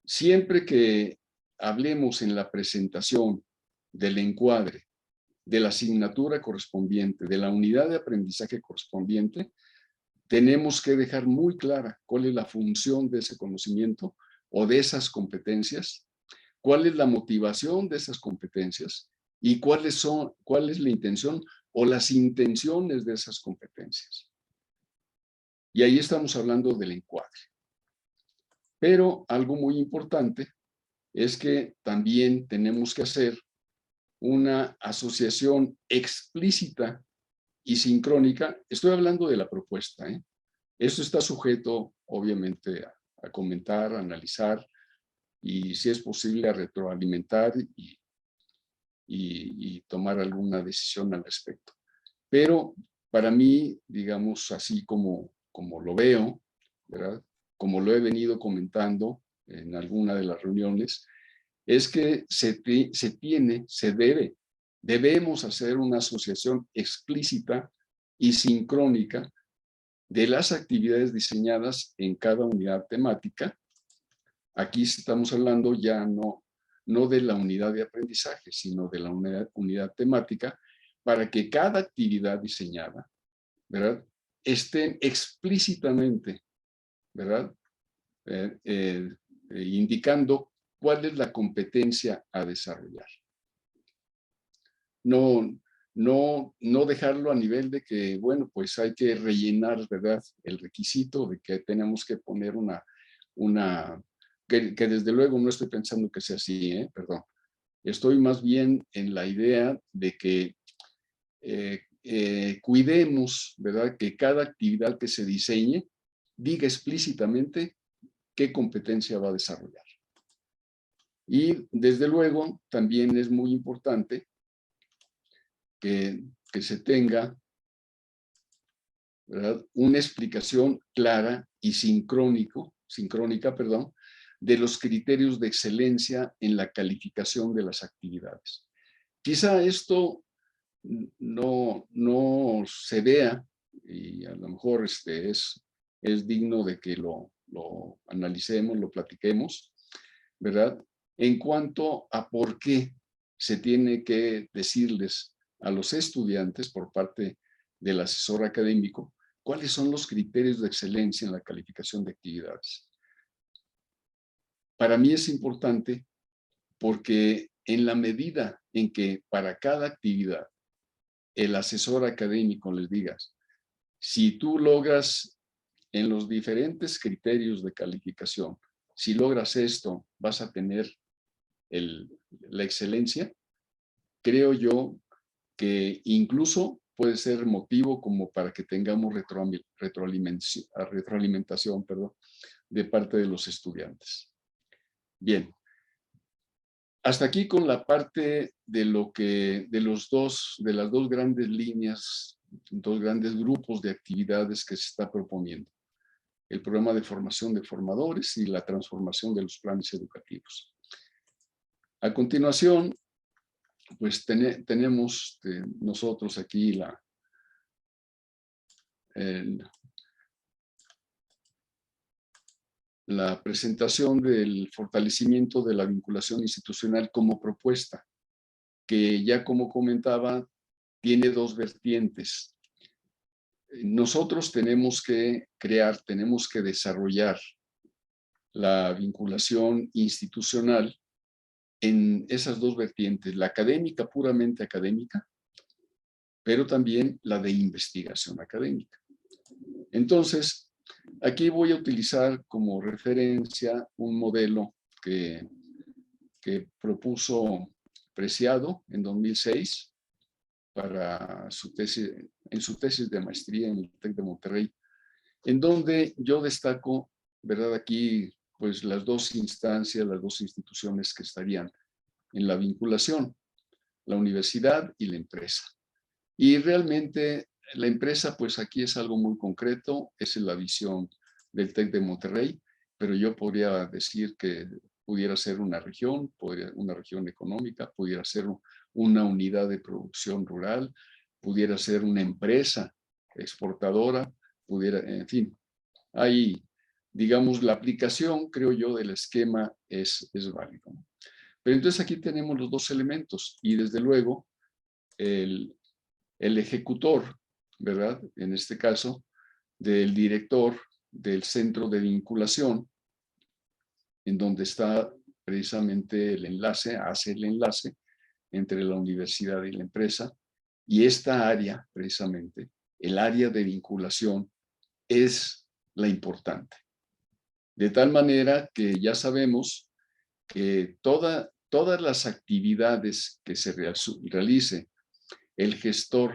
Siempre que hablemos en la presentación del encuadre, de la asignatura correspondiente, de la unidad de aprendizaje correspondiente, tenemos que dejar muy clara cuál es la función de ese conocimiento o de esas competencias, cuál es la motivación de esas competencias y cuál es la intención o las intenciones de esas competencias. Y ahí estamos hablando del encuadre. Pero algo muy importante es que también tenemos que hacer una asociación explícita y sincrónica. Estoy hablando de la propuesta, Esto está sujeto, obviamente, a comentar, a analizar y, si es posible, a retroalimentar y tomar alguna decisión al respecto. Pero para mí, digamos, así como lo veo, ¿verdad? Como lo he venido comentando en alguna de las reuniones, es que debemos hacer una asociación explícita y sincrónica de las actividades diseñadas en cada unidad temática. Aquí estamos hablando ya no de la unidad de aprendizaje, sino de la unidad temática, para que cada actividad diseñada, ¿verdad?, esté explícitamente, ¿verdad?, indicando cuál es la competencia a desarrollar. No dejarlo a nivel de que, bueno, pues hay que rellenar, ¿verdad?, el requisito de que tenemos que poner que desde luego no estoy pensando que sea así, perdón. Estoy más bien en la idea de que cuidemos, ¿verdad?, que cada actividad que se diseñe diga explícitamente qué competencia va a desarrollar. Y desde luego también es muy importante que se tenga, ¿verdad?, una explicación clara y sincrónica, de los criterios de excelencia en la calificación de las actividades. Quizá esto no se vea, y a lo mejor es digno de que lo analicemos, lo platiquemos, ¿verdad?, en cuanto a por qué se tiene que decirles a los estudiantes por parte del asesor académico cuáles son los criterios de excelencia en la calificación de actividades. Para mí es importante porque en la medida en que para cada actividad el asesor académico les diga, si tú logras en los diferentes criterios de calificación, si logras esto, vas a tener la excelencia, creo yo que incluso puede ser motivo como para que tengamos retroalimentación, de parte de los estudiantes. Bien. Hasta aquí con la parte de las dos grandes líneas, dos grandes grupos de actividades que se está proponiendo. El programa de formación de formadores y la transformación de los planes educativos. A continuación, pues tenemos nosotros aquí la presentación del fortalecimiento de la vinculación institucional como propuesta, que ya como comentaba, tiene dos vertientes. Nosotros tenemos que tenemos que desarrollar la vinculación institucional en esas dos vertientes, la académica, puramente académica, pero también la de investigación académica. Entonces, aquí voy a utilizar como referencia un modelo que propuso Preciado en 2006 para en su tesis de maestría en el TEC de Monterrey, en donde yo destaco, ¿verdad?, aquí pues las dos instancias, las dos instituciones que estarían en la vinculación, la universidad y la empresa. Y realmente la empresa, pues aquí es algo muy concreto, esa es la visión del TEC de Monterrey, pero yo podría decir que pudiera ser una región económica, pudiera ser una unidad de producción rural, pudiera ser una empresa exportadora, en fin, ahí, digamos, la aplicación, creo yo, del esquema es válido. Pero entonces aquí tenemos los dos elementos y desde luego el ejecutor, ¿verdad?, en este caso, del director del centro de vinculación, en donde está precisamente el enlace, hace el enlace entre la universidad y la empresa, y esta área, precisamente, el área de vinculación, es la importante. De tal manera que ya sabemos que todas las actividades que se realice el gestor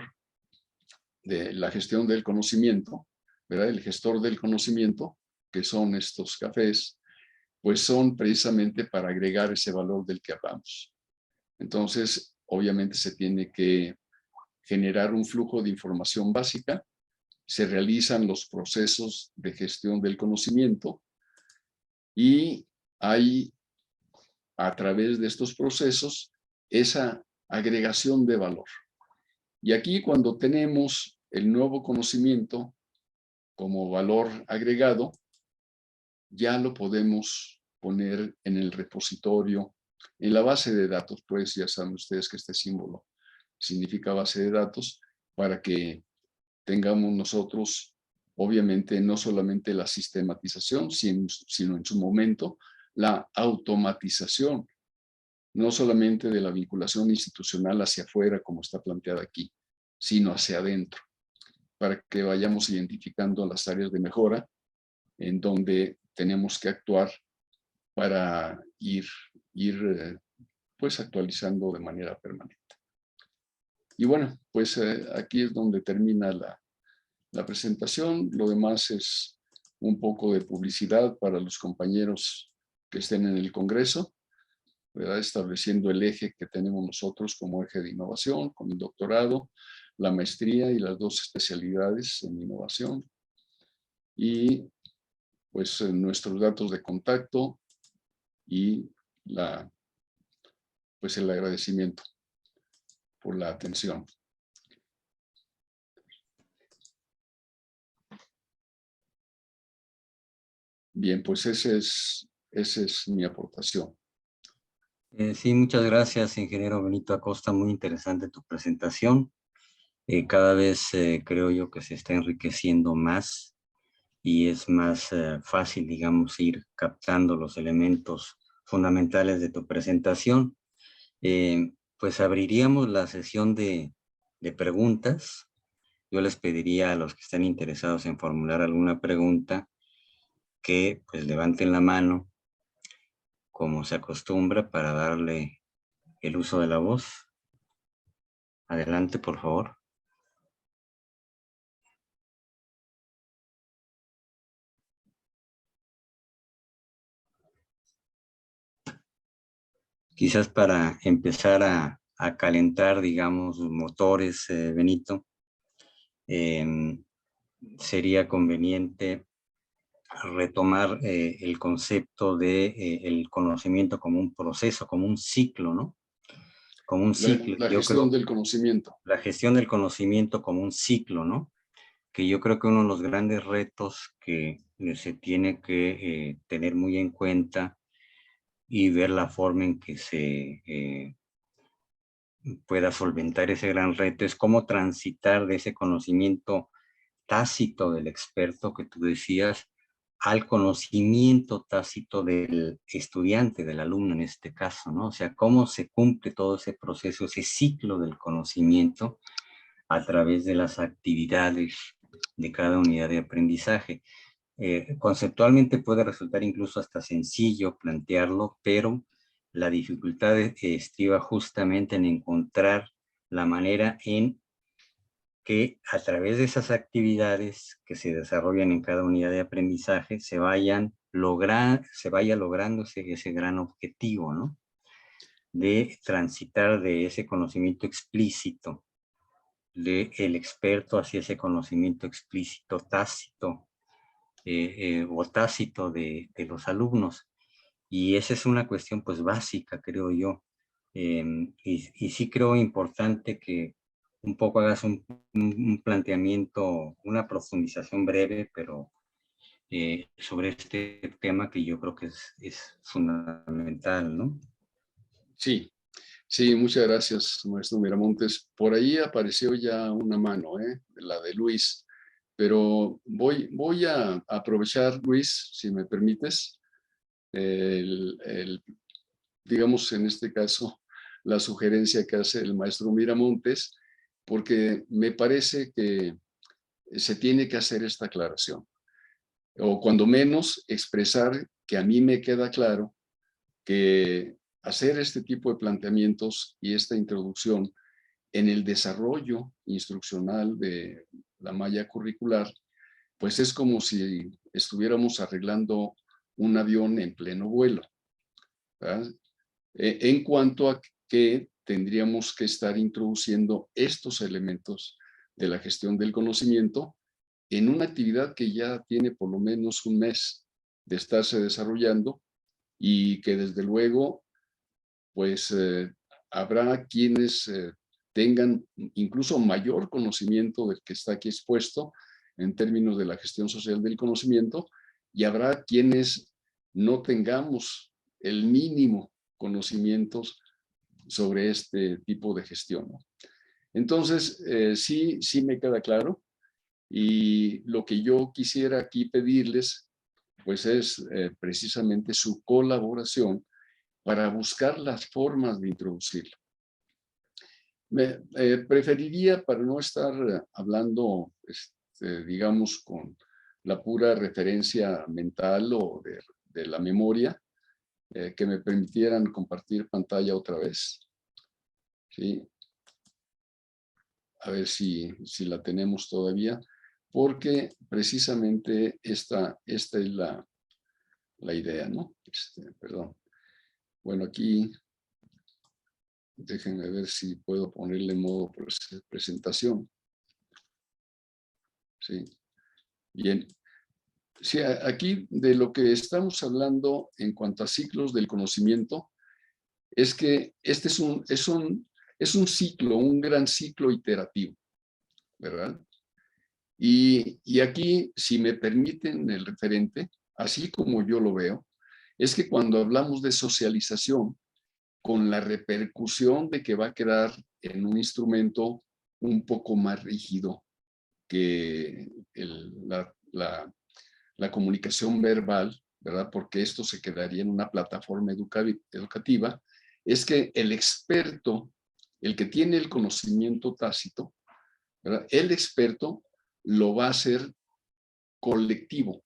de la gestión del conocimiento, ¿verdad? El gestor del conocimiento, que son estos cafés, pues son precisamente para agregar ese valor del que hablamos. Entonces, obviamente se tiene que generar un flujo de información básica, se realizan los procesos de gestión del conocimiento y hay, a través de estos procesos, esa agregación de valor. Y aquí, cuando tenemos el nuevo conocimiento como valor agregado, ya lo podemos poner en el repositorio, en la base de datos. Pues ya saben ustedes que este símbolo significa base de datos, para que tengamos nosotros, obviamente, no solamente la sistematización, sino en su momento la automatización, no solamente de la vinculación institucional hacia afuera, como está planteada aquí, sino hacia adentro, para que vayamos identificando las áreas de mejora en donde tenemos que actuar para ir pues actualizando de manera permanente. Y bueno, pues aquí es donde termina la presentación. Lo demás es un poco de publicidad para los compañeros que estén en el Congreso, ¿verdad? Estableciendo el eje que tenemos nosotros como eje de innovación, con el doctorado, la maestría y las 2 especialidades en innovación. Y pues nuestros datos de contacto y pues el agradecimiento por la atención. Bien, pues esa es mi aportación. Sí, muchas gracias, ingeniero Benito Acosta. Muy interesante tu presentación. Cada vez creo yo que se está enriqueciendo más y es más fácil, digamos, ir captando los elementos fundamentales de tu presentación. Pues abriríamos la sesión de preguntas. Yo les pediría a los que estén interesados en formular alguna pregunta que pues levanten la mano como se acostumbra para darle el uso de la voz. Adelante, por favor. Quizás para empezar a calentar, digamos, motores, Benito, sería conveniente retomar el concepto de el conocimiento como un proceso, como un ciclo, ¿no? Como un ciclo. La Yo gestión creo, del conocimiento. la gestión del conocimiento como un ciclo, ¿no? Que yo creo que uno de los grandes retos que se tiene que tener muy en cuenta y ver la forma en que se pueda solventar ese gran reto es cómo transitar de ese conocimiento tácito del experto que tú decías al conocimiento tácito del estudiante, del alumno en este caso, ¿no? O sea, cómo se cumple todo ese proceso, ese ciclo del conocimiento a través de las actividades de cada unidad de aprendizaje. Conceptualmente puede resultar incluso hasta sencillo plantearlo, pero la dificultad estriba justamente en encontrar la manera en que a través de esas actividades que se desarrollan en cada unidad de aprendizaje se vaya logrando ese gran objetivo, ¿no? De transitar de ese conocimiento explícito del experto hacia ese conocimiento explícito tácito o tácito de los alumnos. Y esa es una cuestión pues básica, creo yo. Y sí creo importante que un poco hagas un planteamiento, una profundización breve, pero sobre este tema que yo creo que es fundamental, ¿no? Sí, sí, muchas gracias, maestro Miramontes. Por ahí apareció ya una mano, la de Luis, pero voy a aprovechar, Luis, si me permites, digamos en este caso, la sugerencia que hace el maestro Miramontes, porque me parece que se tiene que hacer esta aclaración, o cuando menos expresar que a mí me queda claro que hacer este tipo de planteamientos y esta introducción en el desarrollo instruccional de la malla curricular pues es como si estuviéramos arreglando un avión en pleno vuelo, ¿verdad? En cuanto a que tendríamos que estar introduciendo estos elementos de la gestión del conocimiento en una actividad que ya tiene por lo menos un mes de estarse desarrollando y que desde luego, pues habrá quienes tengan incluso mayor conocimiento del que está aquí expuesto en términos de la gestión social del conocimiento, y habrá quienes no tengamos el mínimo conocimientos sobre este tipo de gestión, ¿no? Entonces, sí me queda claro, y lo que yo quisiera aquí pedirles, pues es precisamente su colaboración para buscar las formas de introducirlo. Preferiría, para no estar hablando, digamos, con la pura referencia mental o de la memoria, que me permitieran compartir pantalla otra vez. ¿Sí? A ver si la tenemos todavía, porque precisamente esta es la idea, ¿no? Perdón. Bueno, aquí déjenme ver si puedo ponerle modo presentación. Sí. Bien. Sí, aquí de lo que estamos hablando en cuanto a ciclos del conocimiento es que este es un ciclo, un gran ciclo iterativo, ¿verdad? Y aquí, si me permiten el referente, así como yo lo veo, es que cuando hablamos de socialización, con la repercusión de que va a quedar en un instrumento un poco más rígido que la comunicación verbal, ¿verdad? Porque esto se quedaría en una plataforma educativa, es que el experto, el que tiene el conocimiento tácito, ¿verdad? El experto lo va a hacer colectivo.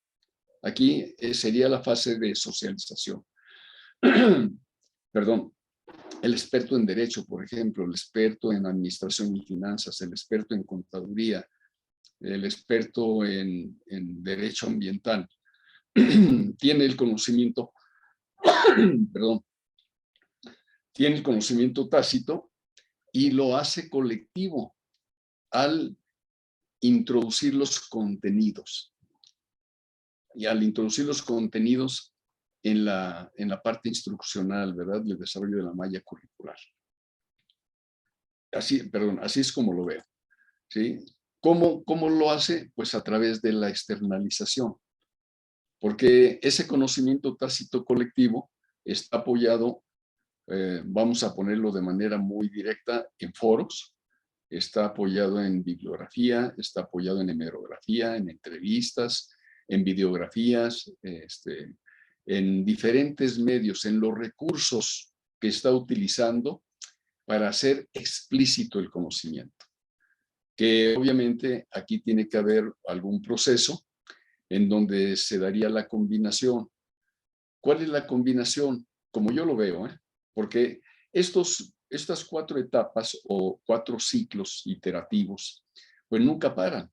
Aquí sería la fase de socialización. Perdón. El experto en derecho, por ejemplo, el experto en administración y finanzas, el experto en contaduría, el experto en derecho ambiental, tiene el conocimiento, perdón, tiene el conocimiento tácito y lo hace colectivo al introducir los contenidos. Y al introducir los contenidos en la parte instruccional, ¿verdad? Del desarrollo de la malla curricular. Así es como lo veo, ¿sí? ¿Cómo lo hace? Pues a través de la externalización. Porque ese conocimiento tácito colectivo está apoyado, vamos a ponerlo de manera muy directa, en foros, está apoyado en bibliografía, está apoyado en hemerografía, en entrevistas, en videografías, en diferentes medios, en los recursos que está utilizando para hacer explícito el conocimiento. Que obviamente aquí tiene que haber algún proceso en donde se daría la combinación. ¿Cuál es la combinación? Como yo lo veo, porque estas 4 etapas o 4 ciclos iterativos, pues nunca paran,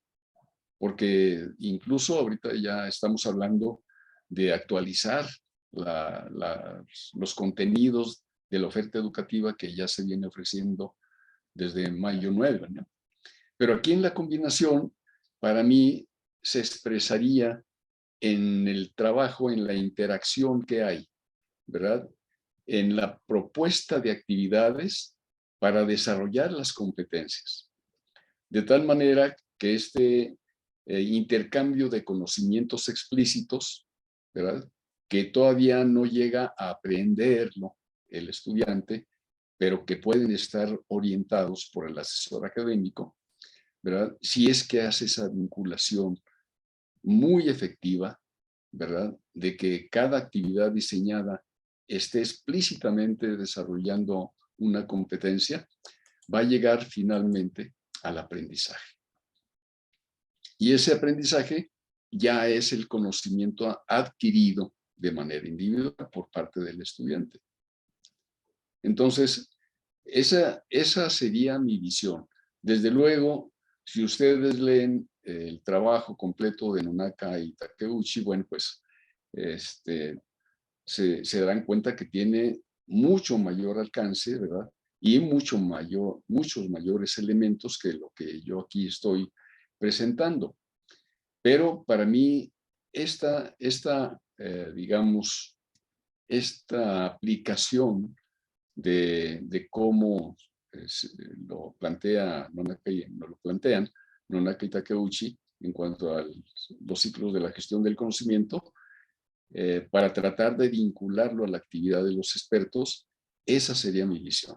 porque incluso ahorita ya estamos hablando de actualizar los contenidos de la oferta educativa que ya se viene ofreciendo desde mayo 9, ¿no? Pero aquí en la combinación, para mí, se expresaría en el trabajo, en la interacción que hay, ¿verdad? En la propuesta de actividades para desarrollar las competencias. De tal manera que este intercambio de conocimientos explícitos, ¿verdad? Que todavía no llega a aprenderlo el estudiante, pero que pueden estar orientados por el asesor académico, ¿verdad? Si es que hace esa vinculación muy efectiva, ¿verdad? De que cada actividad diseñada esté explícitamente desarrollando una competencia, va a llegar finalmente al aprendizaje. Y ese aprendizaje ya es el conocimiento adquirido de manera individual por parte del estudiante. Entonces, esa sería mi visión. Desde luego, si ustedes leen el trabajo completo de Nonaka y Takeuchi, bueno, pues se darán cuenta que tiene mucho mayor alcance, ¿verdad? Y muchos mayores elementos que lo que yo aquí estoy presentando. Pero para mí, digamos, esta aplicación de cómo lo plantean Nonaka y Takeuchi en cuanto a los ciclos de la gestión del conocimiento, para tratar de vincularlo a la actividad de los expertos, esa sería mi visión.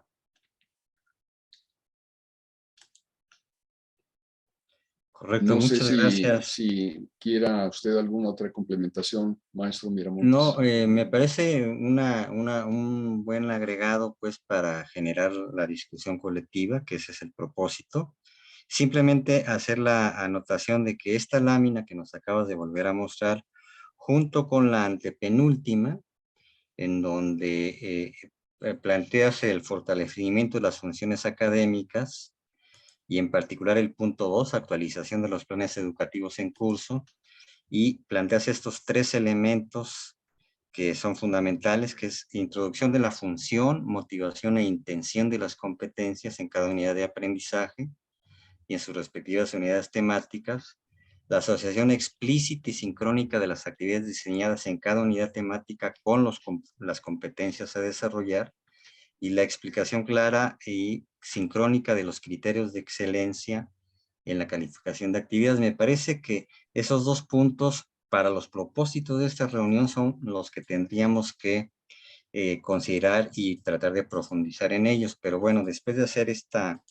Correcto, No sé muchas gracias. si quiera usted alguna otra complementación, maestro Miramontes. No, me parece un buen agregado pues para generar la discusión colectiva, que ese es el propósito. Simplemente hacer la anotación de que esta lámina que nos acabas de volver a mostrar, junto con la antepenúltima, en donde planteas el fortalecimiento de las funciones académicas, y en particular el punto 2, actualización de los planes educativos en curso, y planteas estos 3 elementos que son fundamentales, que es introducción de la función, motivación e intención de las competencias en cada unidad de aprendizaje y en sus respectivas unidades temáticas, la asociación explícita y sincrónica de las actividades diseñadas en cada unidad temática con las competencias a desarrollar, y la explicación clara y sincrónica de los criterios de excelencia en la calificación de actividades. Me parece que esos 2 puntos para los propósitos de esta reunión son los que tendríamos que considerar y tratar de profundizar en ellos. Pero bueno, después de hacer esta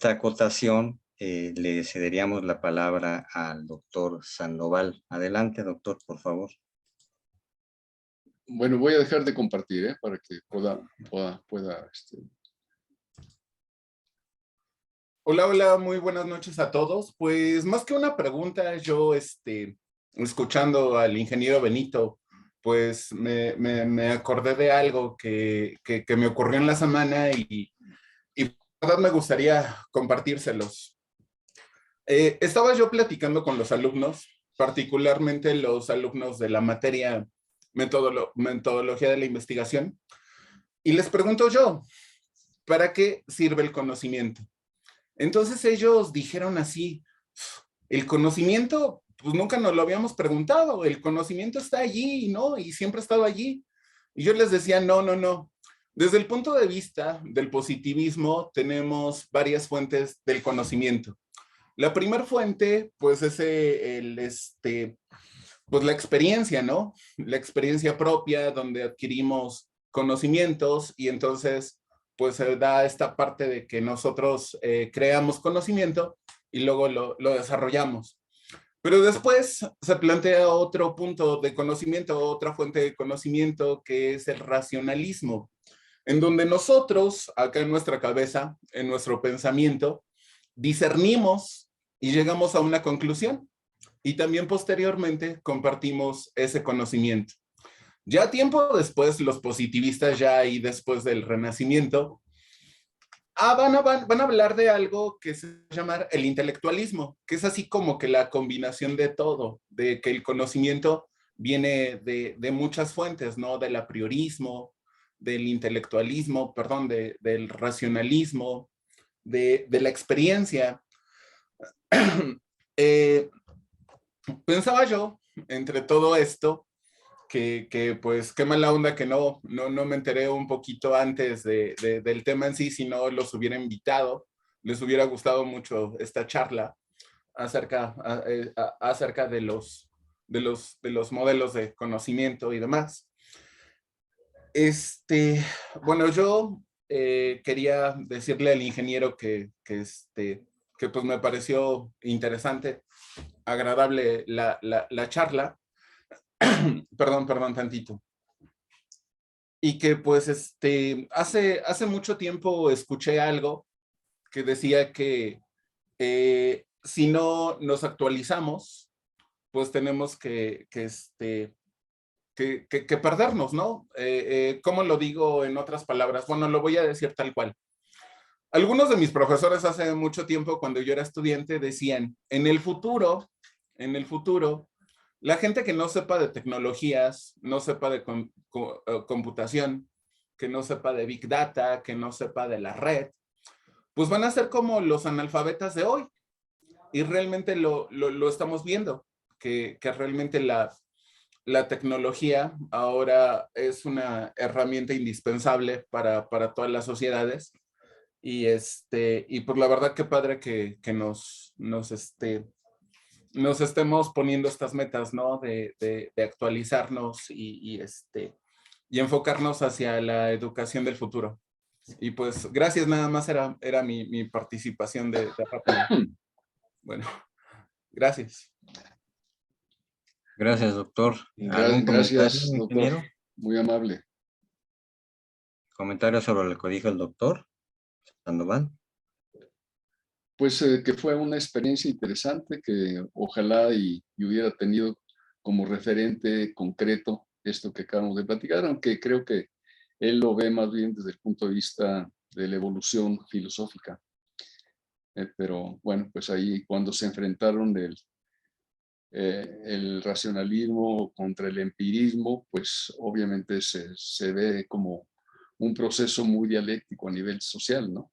acotación, le cederíamos la palabra al doctor Sandoval. Adelante, doctor, por favor. Bueno, voy a dejar de compartir, para que pueda. Hola, hola, muy buenas noches a todos. Pues más que una pregunta, yo escuchando al ingeniero Benito, pues me acordé de algo que me ocurrió en la semana y la verdad me gustaría compartírselos. Estaba yo platicando con los alumnos, particularmente los alumnos de la materia metodología de la investigación, y les pregunto yo, ¿para qué sirve el conocimiento? Entonces ellos dijeron así, el conocimiento, pues nunca nos lo habíamos preguntado, el conocimiento está allí, ¿no? Y siempre ha estado allí. Y yo les decía, no. Desde el punto de vista del positivismo, tenemos varias fuentes del conocimiento. La primera fuente, pues es pues la experiencia, ¿no? La experiencia propia donde adquirimos conocimientos y entonces pues se da esta parte de que nosotros creamos conocimiento y luego lo desarrollamos. Pero después se plantea otro punto de conocimiento, otra fuente de conocimiento que es el racionalismo, en donde nosotros, acá en nuestra cabeza, en nuestro pensamiento, discernimos y llegamos a una conclusión. Y también posteriormente compartimos ese conocimiento. Ya tiempo después, los positivistas ya ahí después del Renacimiento, van a hablar de algo que se llama el intelectualismo, que es así como que la combinación de todo, de que el conocimiento viene de muchas fuentes, ¿no? Del apriorismo, del intelectualismo, perdón, del racionalismo, de la experiencia. Pensaba yo, entre todo esto, que pues qué mala onda que no me enteré un poquito antes del tema en sí, si no los hubiera invitado, les hubiera gustado mucho esta charla acerca de los modelos de conocimiento y demás. Bueno, yo quería decirle al ingeniero que pues me pareció interesante, agradable la charla. Perdón tantito. Y que pues hace mucho tiempo escuché algo que decía que si no nos actualizamos, pues tenemos que perdernos, ¿no? ¿Cómo lo digo en otras palabras? Bueno, lo voy a decir tal cual. Algunos de mis profesores hace mucho tiempo, cuando yo era estudiante, decían, en el futuro, la gente que no sepa de tecnologías, no sepa de computación, que no sepa de Big Data, que no sepa de la red, pues van a ser como los analfabetas de hoy. Y realmente lo estamos viendo, que realmente la tecnología ahora es una herramienta indispensable para todas las sociedades. Y pues la verdad que padre que nos estemos poniendo estas metas, ¿no? De actualizarnos y enfocarnos hacia la educación del futuro. Y pues gracias, nada más era mi participación de rápido. Bueno, gracias. Gracias, doctor. ¿Algún comentario, Gracias, doctor. ingeniero? Muy amable. ¿Comentario sobre lo que dijo el doctor Sandoval? Pues que fue una experiencia interesante que ojalá y hubiera tenido como referente concreto esto que acabamos de platicar, aunque creo que él lo ve más bien desde el punto de vista de la evolución filosófica. Pero bueno, pues ahí cuando se enfrentaron el racionalismo contra el empirismo, pues obviamente se ve como un proceso muy dialéctico a nivel social, ¿no?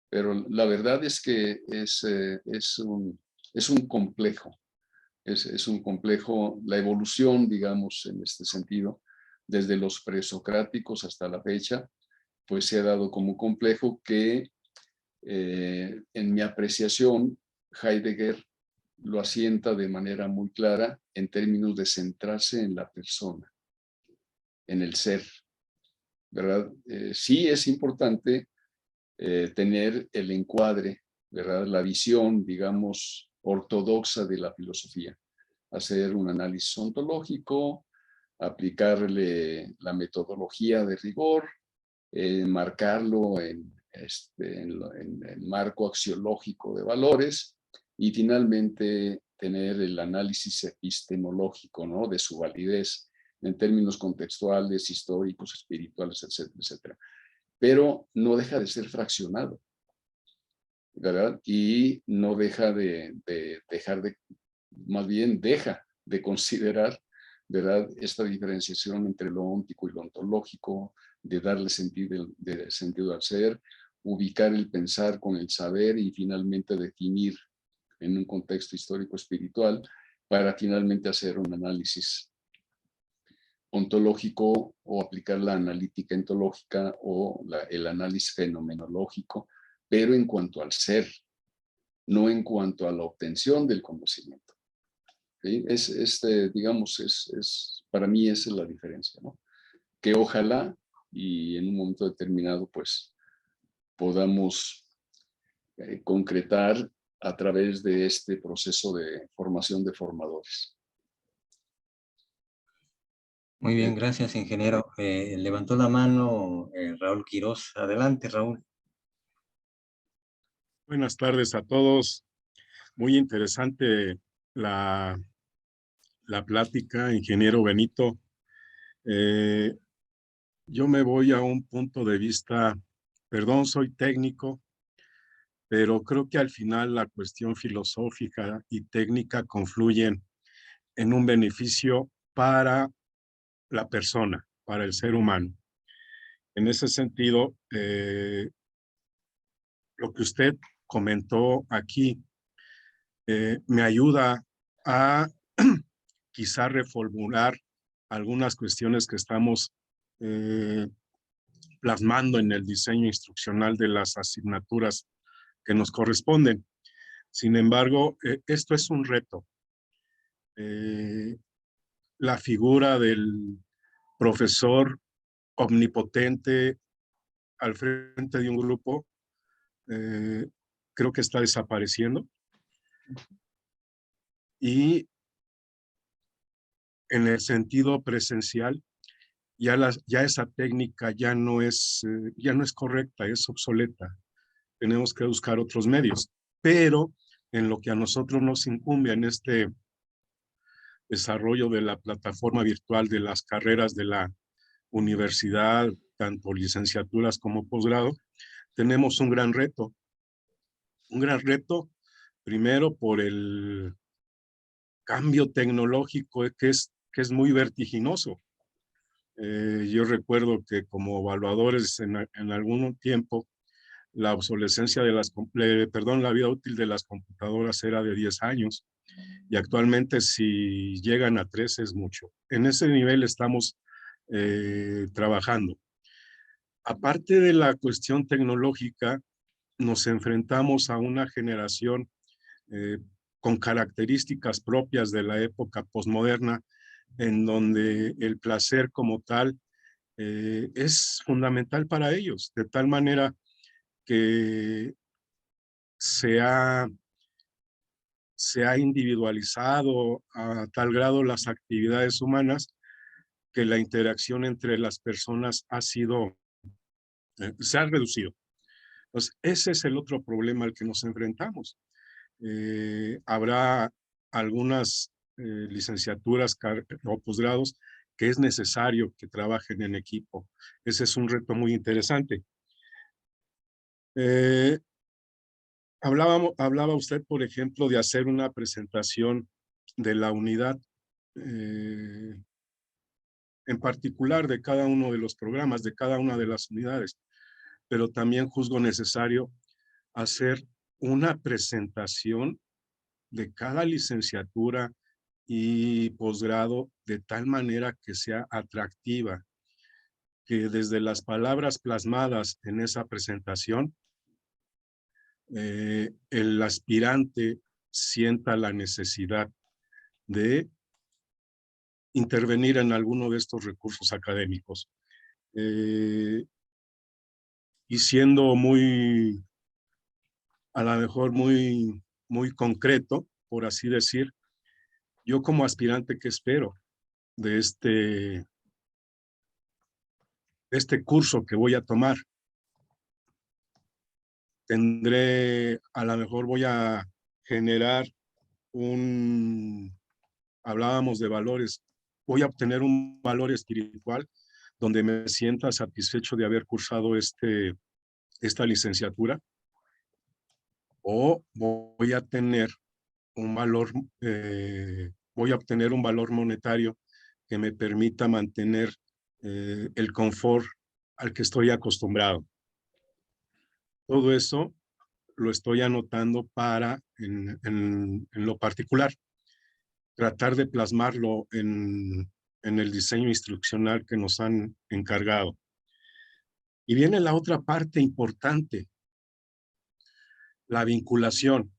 Pero la verdad es que es un complejo, es un complejo, la evolución, digamos, en este sentido, desde los presocráticos hasta la fecha, pues se ha dado como complejo que, en mi apreciación, Heidegger lo asienta de manera muy clara en términos de centrarse en la persona, en el ser, ¿verdad? Sí es importante tener el encuadre, ¿verdad? La visión, digamos, ortodoxa de la filosofía, hacer un análisis ontológico, aplicarle la metodología de rigor, marcarlo en el marco axiológico de valores y finalmente tener el análisis epistemológico, ¿no? De su validez en términos contextuales, históricos, espirituales, etcétera, etcétera. Pero no deja de ser fraccionado, ¿verdad? Y no deja más bien deja de considerar, ¿verdad? Esta diferenciación entre lo óntico y lo ontológico, de darle sentido al ser, ubicar el pensar con el saber y finalmente definir en un contexto histórico espiritual para finalmente hacer un análisis ontológico o aplicar la analítica ontológica o el análisis fenomenológico, pero en cuanto al ser, no en cuanto a la obtención del conocimiento. ¿Sí? Digamos, para mí esa es la diferencia, ¿no? Que ojalá y en un momento determinado pues podamos concretar a través de este proceso de formación de formadores. Muy bien, gracias, ingeniero. Levantó la mano Raúl Quirós. Adelante, Raúl. Buenas tardes a todos. Muy interesante la plática, ingeniero Benito. Yo me voy a un punto de vista, perdón, soy técnico, pero creo que al final la cuestión filosófica y técnica confluyen en un beneficio para la persona, para el ser humano. En ese sentido, lo que usted comentó aquí me ayuda a quizá reformular algunas cuestiones que estamos plasmando en el diseño instruccional de las asignaturas que nos corresponden. Sin embargo, esto es un reto. La figura del profesor omnipotente al frente de un grupo creo que está desapareciendo. Y en el sentido presencial, ya esa técnica ya no es correcta, es obsoleta. Tenemos que buscar otros medios. Pero en lo que a nosotros nos incumbe en este desarrollo de la plataforma virtual de las carreras de la universidad, tanto licenciaturas como posgrado, tenemos un gran reto. Un gran reto, primero por el cambio tecnológico que es muy vertiginoso. Yo recuerdo que como evaluadores en algún tiempo, la obsolescencia de la vida útil de las computadoras era de 10 años y actualmente si llegan a 13 es mucho. En ese nivel estamos trabajando. Aparte de la cuestión tecnológica, nos enfrentamos a una generación con características propias de la época posmoderna, en donde el placer como tal es fundamental para ellos, de tal manera que se ha individualizado a tal grado las actividades humanas que la interacción entre las personas se ha reducido. Entonces, ese es el otro problema al que nos enfrentamos. Habrá algunas licenciaturas o posgrados que es necesario que trabajen en equipo. Ese es un reto muy interesante. Hablaba usted, por ejemplo, de hacer una presentación de la unidad, en particular de cada uno de los programas, de cada una de las unidades, pero también juzgo necesario hacer una presentación de cada licenciatura y posgrado de tal manera que sea atractiva, que desde las palabras plasmadas en esa presentación, el aspirante sienta la necesidad de intervenir en alguno de estos recursos académicos. Y siendo a lo mejor muy concreto, por así decir, yo como aspirante, ¿qué espero de este curso que voy a tomar? A lo mejor voy a generar hablábamos de valores, voy a obtener un valor espiritual donde me sienta satisfecho de haber cursado esta licenciatura, o voy a tener voy a obtener un valor monetario que me permita mantener el confort al que estoy acostumbrado. Todo eso lo estoy anotando en lo particular, tratar de plasmarlo en el diseño instruccional que nos han encargado. Y viene la otra parte importante, la vinculación.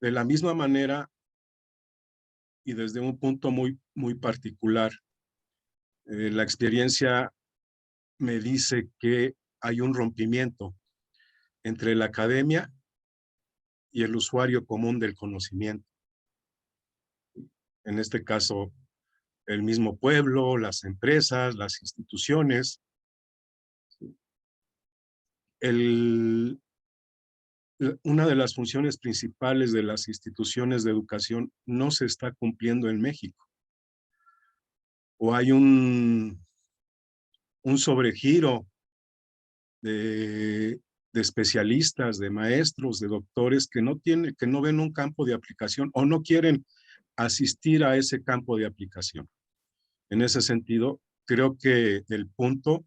De la misma manera y desde un punto muy particular, la experiencia me dice que hay un rompimiento entre la academia y el usuario común del conocimiento. En este caso, el mismo pueblo, las empresas, las instituciones. Una de las funciones principales de las instituciones de educación no se está cumpliendo en México. O hay un sobregiro de especialistas, de maestros, de doctores que no ven un campo de aplicación o no quieren asistir a ese campo de aplicación. En ese sentido, creo que el punto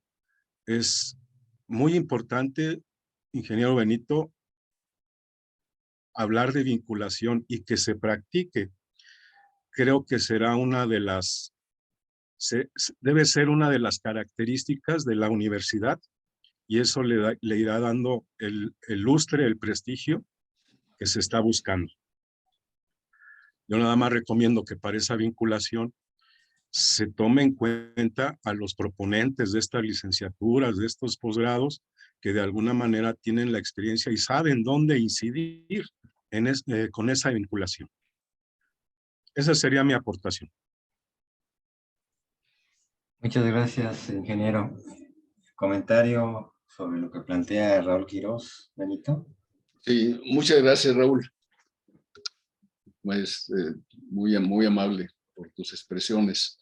es muy importante, ingeniero Benito, hablar de vinculación y que se practique. Creo que debe ser una de las características de la universidad, y eso le irá dando el lustre, el prestigio que se está buscando. Yo nada más recomiendo que para esa vinculación se tome en cuenta a los proponentes de estas licenciaturas, de estos posgrados, que de alguna manera tienen la experiencia y saben dónde incidir con esa vinculación. Esa sería mi aportación. Muchas gracias, ingeniero. Comentario sobre lo que plantea Raúl Quirós, Benito. Sí, muchas gracias, Raúl. Pues muy amable por tus expresiones.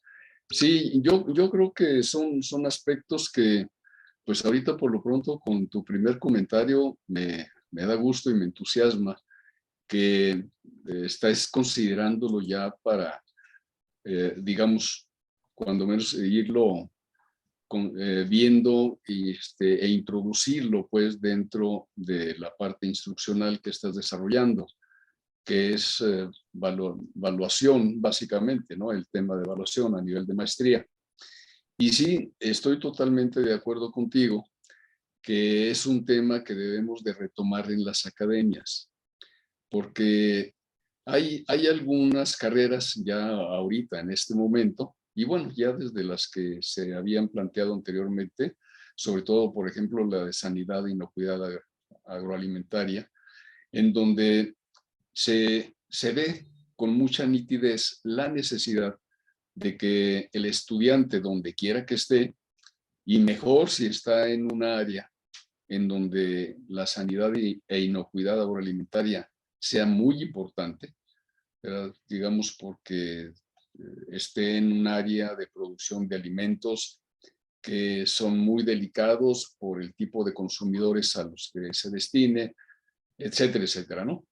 Sí, yo creo que son aspectos que pues ahorita por lo pronto con tu primer comentario me da gusto y me entusiasma que estés considerándolo ya para, digamos, cuando menos irlo viendo y, e introducirlo pues dentro de la parte instruccional que estás desarrollando, que es evaluación básicamente, ¿no? El tema de evaluación a nivel de maestría. Y sí, estoy totalmente de acuerdo contigo que es un tema que debemos de retomar en las academias, porque hay algunas carreras ya ahorita en este momento, y bueno, ya desde las que se habían planteado anteriormente, sobre todo, por ejemplo, la de sanidad e inocuidad agroalimentaria, en donde se ve con mucha nitidez la necesidad de que el estudiante, donde quiera que esté, y mejor si está en un área en donde la sanidad e inocuidad agroalimentaria sea muy importante, digamos porque esté en un área de producción de alimentos que son muy delicados por el tipo de consumidores a los que se destine, etcétera, etcétera, ¿no?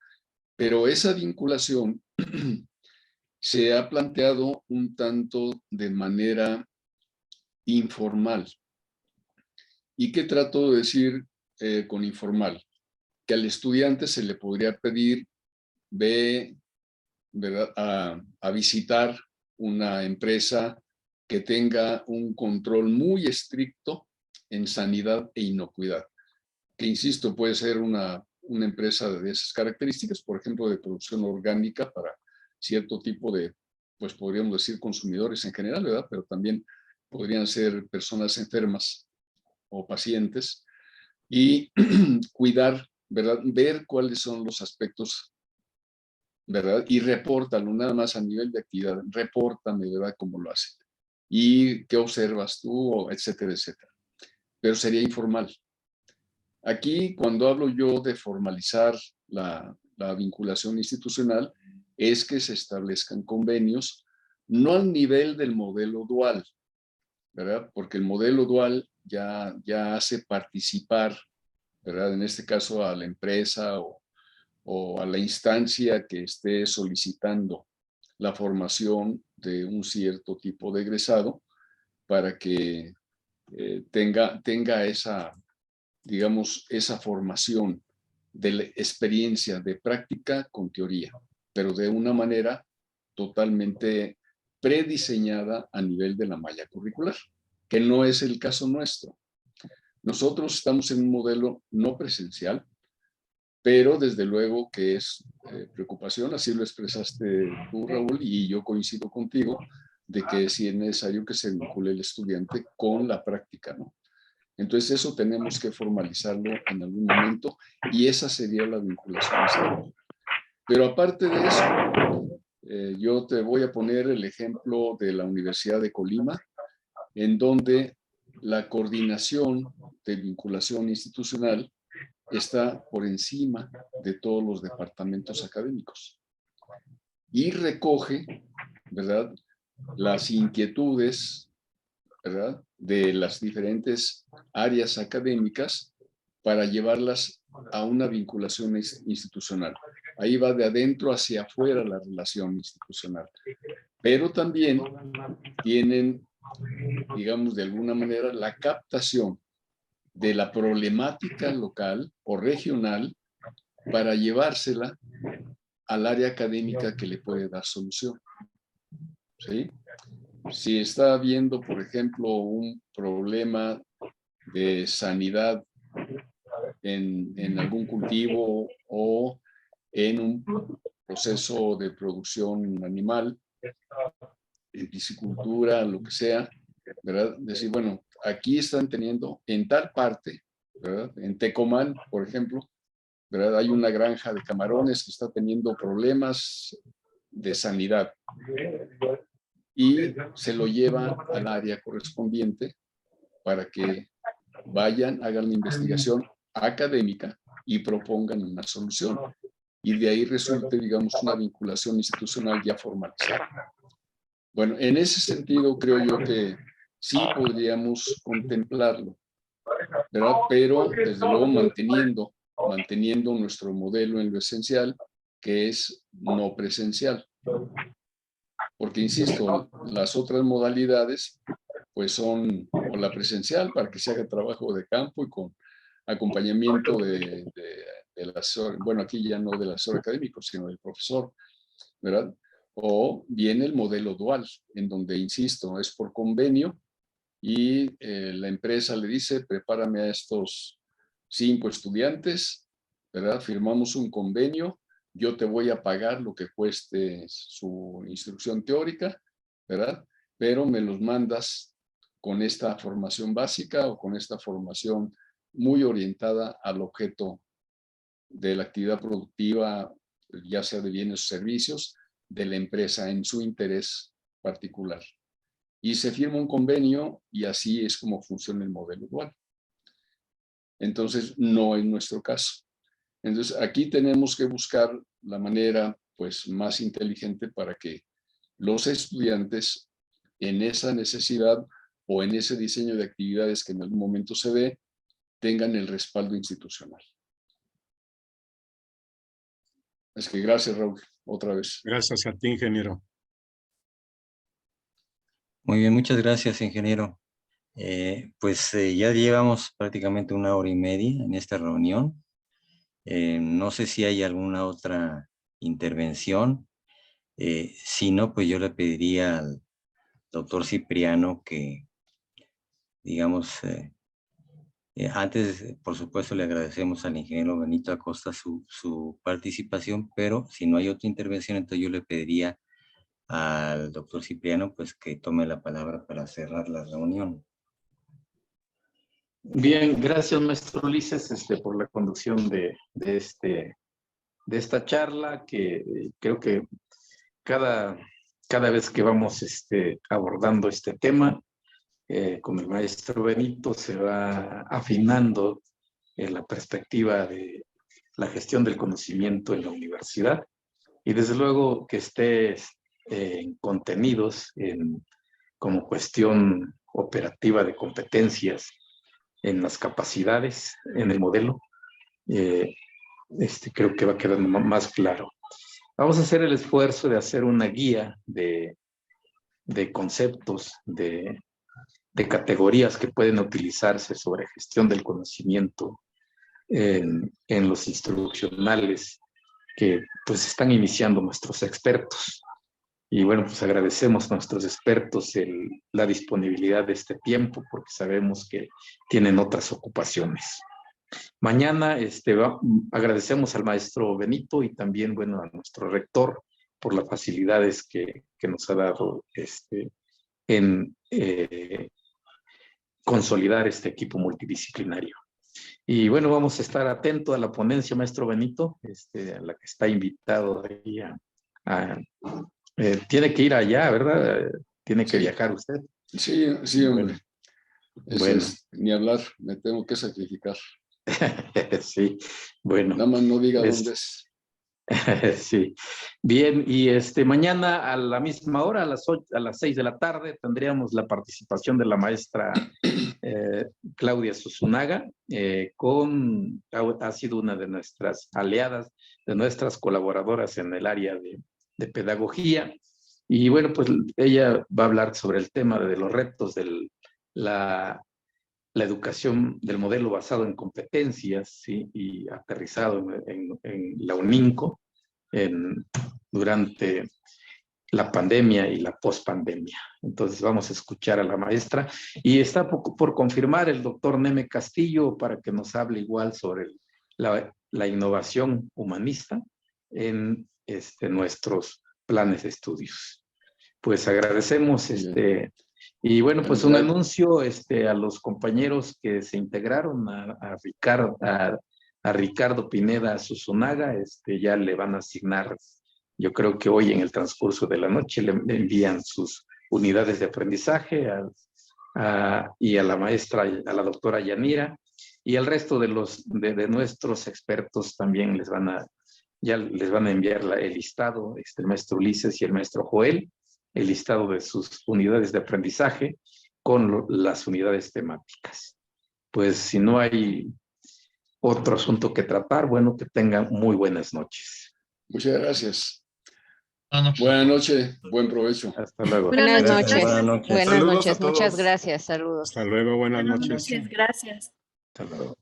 Pero esa vinculación se ha planteado un tanto de manera informal. ¿Y qué trato de decir con informal? Que al estudiante se le podría pedir, ¿verdad? A visitar una empresa que tenga un control muy estricto en sanidad e inocuidad. Que, insisto, puede ser una empresa de esas características, por ejemplo, de producción orgánica para cierto tipo de, pues podríamos decir consumidores en general, ¿verdad? Pero también podrían ser personas enfermas o pacientes, y cuidar, ¿verdad? Ver cuáles son los aspectos, ¿verdad? Y repórtalo, nada más a nivel de actividad, repórtame, ¿verdad? Cómo lo hace. Y qué observas tú, etcétera, etcétera. Pero sería informal. Aquí, cuando hablo yo de formalizar la vinculación institucional, es que se establezcan convenios, no al nivel del modelo dual, ¿verdad? Porque el modelo dual ya hace participar, ¿verdad? En este caso a la empresa o a la instancia que esté solicitando la formación de un cierto tipo de egresado para que tenga esa, digamos, esa formación de la experiencia de práctica con teoría, pero de una manera totalmente prediseñada a nivel de la malla curricular, que no es el caso nuestro. Nosotros estamos en un modelo no presencial, pero desde luego que es preocupación, así lo expresaste tú, Raúl, y yo coincido contigo, de que sí es necesario que se vincule el estudiante con la práctica, ¿no? Entonces eso tenemos que formalizarlo en algún momento y esa sería la vinculación. Pero aparte de eso, yo te voy a poner el ejemplo de la Universidad de Colima, en donde la coordinación de vinculación institucional está por encima de todos los departamentos académicos y recoge, ¿verdad?, las inquietudes, ¿verdad?, de las diferentes áreas académicas para llevarlas a una vinculación institucional. Ahí va de adentro hacia afuera la relación institucional. Pero también tienen, digamos, de alguna manera la captación de la problemática local o regional para llevársela al área académica que le puede dar solución. ¿Sí? Si está habiendo, por ejemplo, un problema de sanidad en algún cultivo o en un proceso de producción animal, en piscicultura, lo que sea, ¿verdad? Decir, bueno, aquí están teniendo en tal parte, ¿verdad? En Tecomán, por ejemplo, ¿verdad? Hay una granja de camarones que está teniendo problemas de sanidad y se lo lleva al área correspondiente para que vayan, hagan la investigación académica y propongan una solución. Y de ahí resulte, digamos, una vinculación institucional ya formalizada. Bueno, en ese sentido creo yo que sí podríamos contemplarlo, ¿verdad? Pero desde luego manteniendo nuestro modelo en lo esencial, que es no presencial. Porque, insisto, las otras modalidades pues son o la presencial para que se haga trabajo de campo y con acompañamiento del asesor, bueno, aquí ya no del asesor académico, sino del profesor, ¿verdad? O viene el modelo dual, en donde, insisto, es por convenio y la empresa le dice, prepárame a estos 5 estudiantes, ¿verdad? Firmamos un convenio, yo te voy a pagar lo que cueste su instrucción teórica, ¿verdad? Pero me los mandas con esta formación básica o con esta formación muy orientada al objeto de la actividad productiva, ya sea de bienes o servicios, de la empresa en su interés particular. Y se firma un convenio y así es como funciona el modelo dual. Entonces, no es nuestro caso. Entonces, aquí tenemos que buscar la manera pues, más inteligente para que los estudiantes en esa necesidad o en ese diseño de actividades que en algún momento se dé, tengan el respaldo institucional. Es que gracias, Raúl, otra vez. Gracias a ti, ingeniero. Muy bien, muchas gracias, ingeniero. Ya llevamos prácticamente 1 hora y media en esta reunión. No sé si hay alguna otra intervención. Si no, pues yo le pediría al doctor Cipriano que, digamos, antes, por supuesto, le agradecemos al ingeniero Benito Acosta su participación, pero si no hay otra intervención, entonces yo le pediría al doctor Cipriano pues que tome la palabra para cerrar la reunión. Bien, gracias, maestro Ulises, por la conducción de esta charla, que creo que cada vez que vamos abordando este tema, con el maestro Benito se va afinando en la perspectiva de la gestión del conocimiento en la universidad y desde luego que esté en contenidos como cuestión operativa de competencias en las capacidades, en el modelo, creo que va quedando más claro. Vamos a hacer el esfuerzo de hacer una guía de conceptos, de categorías que pueden utilizarse sobre gestión del conocimiento en los instruccionales que pues están iniciando nuestros expertos. Y bueno, pues agradecemos a nuestros expertos la disponibilidad de este tiempo porque sabemos que tienen otras ocupaciones. Mañana agradecemos al maestro Benito y también, bueno, a nuestro rector por las facilidades que nos ha dado en consolidar este equipo multidisciplinario. Y bueno, vamos a estar atentos a la ponencia, maestro Benito, a la que está invitado ahí tiene que ir allá, ¿verdad? Tiene que viajar usted. Sí, hombre. Bueno. Ni hablar, me tengo que sacrificar. Sí, bueno. Nada más no diga dónde es. Sí, bien, y mañana a la misma hora, a las 6 de la tarde, tendríamos la participación de la maestra Claudia Susunaga, ha sido una de nuestras aliadas, de nuestras colaboradoras en el área de pedagogía, y bueno, pues ella va a hablar sobre el tema de los retos de la educación del modelo basado en competencias, ¿sí? Y aterrizado en la UNINCO durante la pandemia y la pospandemia. Entonces vamos a escuchar a la maestra y está por confirmar el doctor Neme Castillo para que nos hable igual sobre la innovación humanista en nuestros planes de estudios. Pues agradecemos y bueno, pues un anuncio a los compañeros que se integraron, a Ricardo Pineda Susunaga, ya le van a asignar, yo creo que hoy en el transcurso de la noche le envían sus unidades de aprendizaje y a la maestra, a la doctora Yanira, y al resto de nuestros expertos también ya les van a enviar el listado, el maestro Ulises y el maestro Joel, el listado de sus unidades de aprendizaje con las unidades temáticas. pues si no hay otro asunto que tratar, bueno, que tengan muy buenas noches. Muchas gracias. Buenas noches, buen provecho. Hasta luego. Buenas Gracias, noches. buenas noches. Buenas Saludos a noches. Muchas todos. gracias. Saludos. Hasta luego, buenas Buenas noches. noches, gracias. Hasta luego.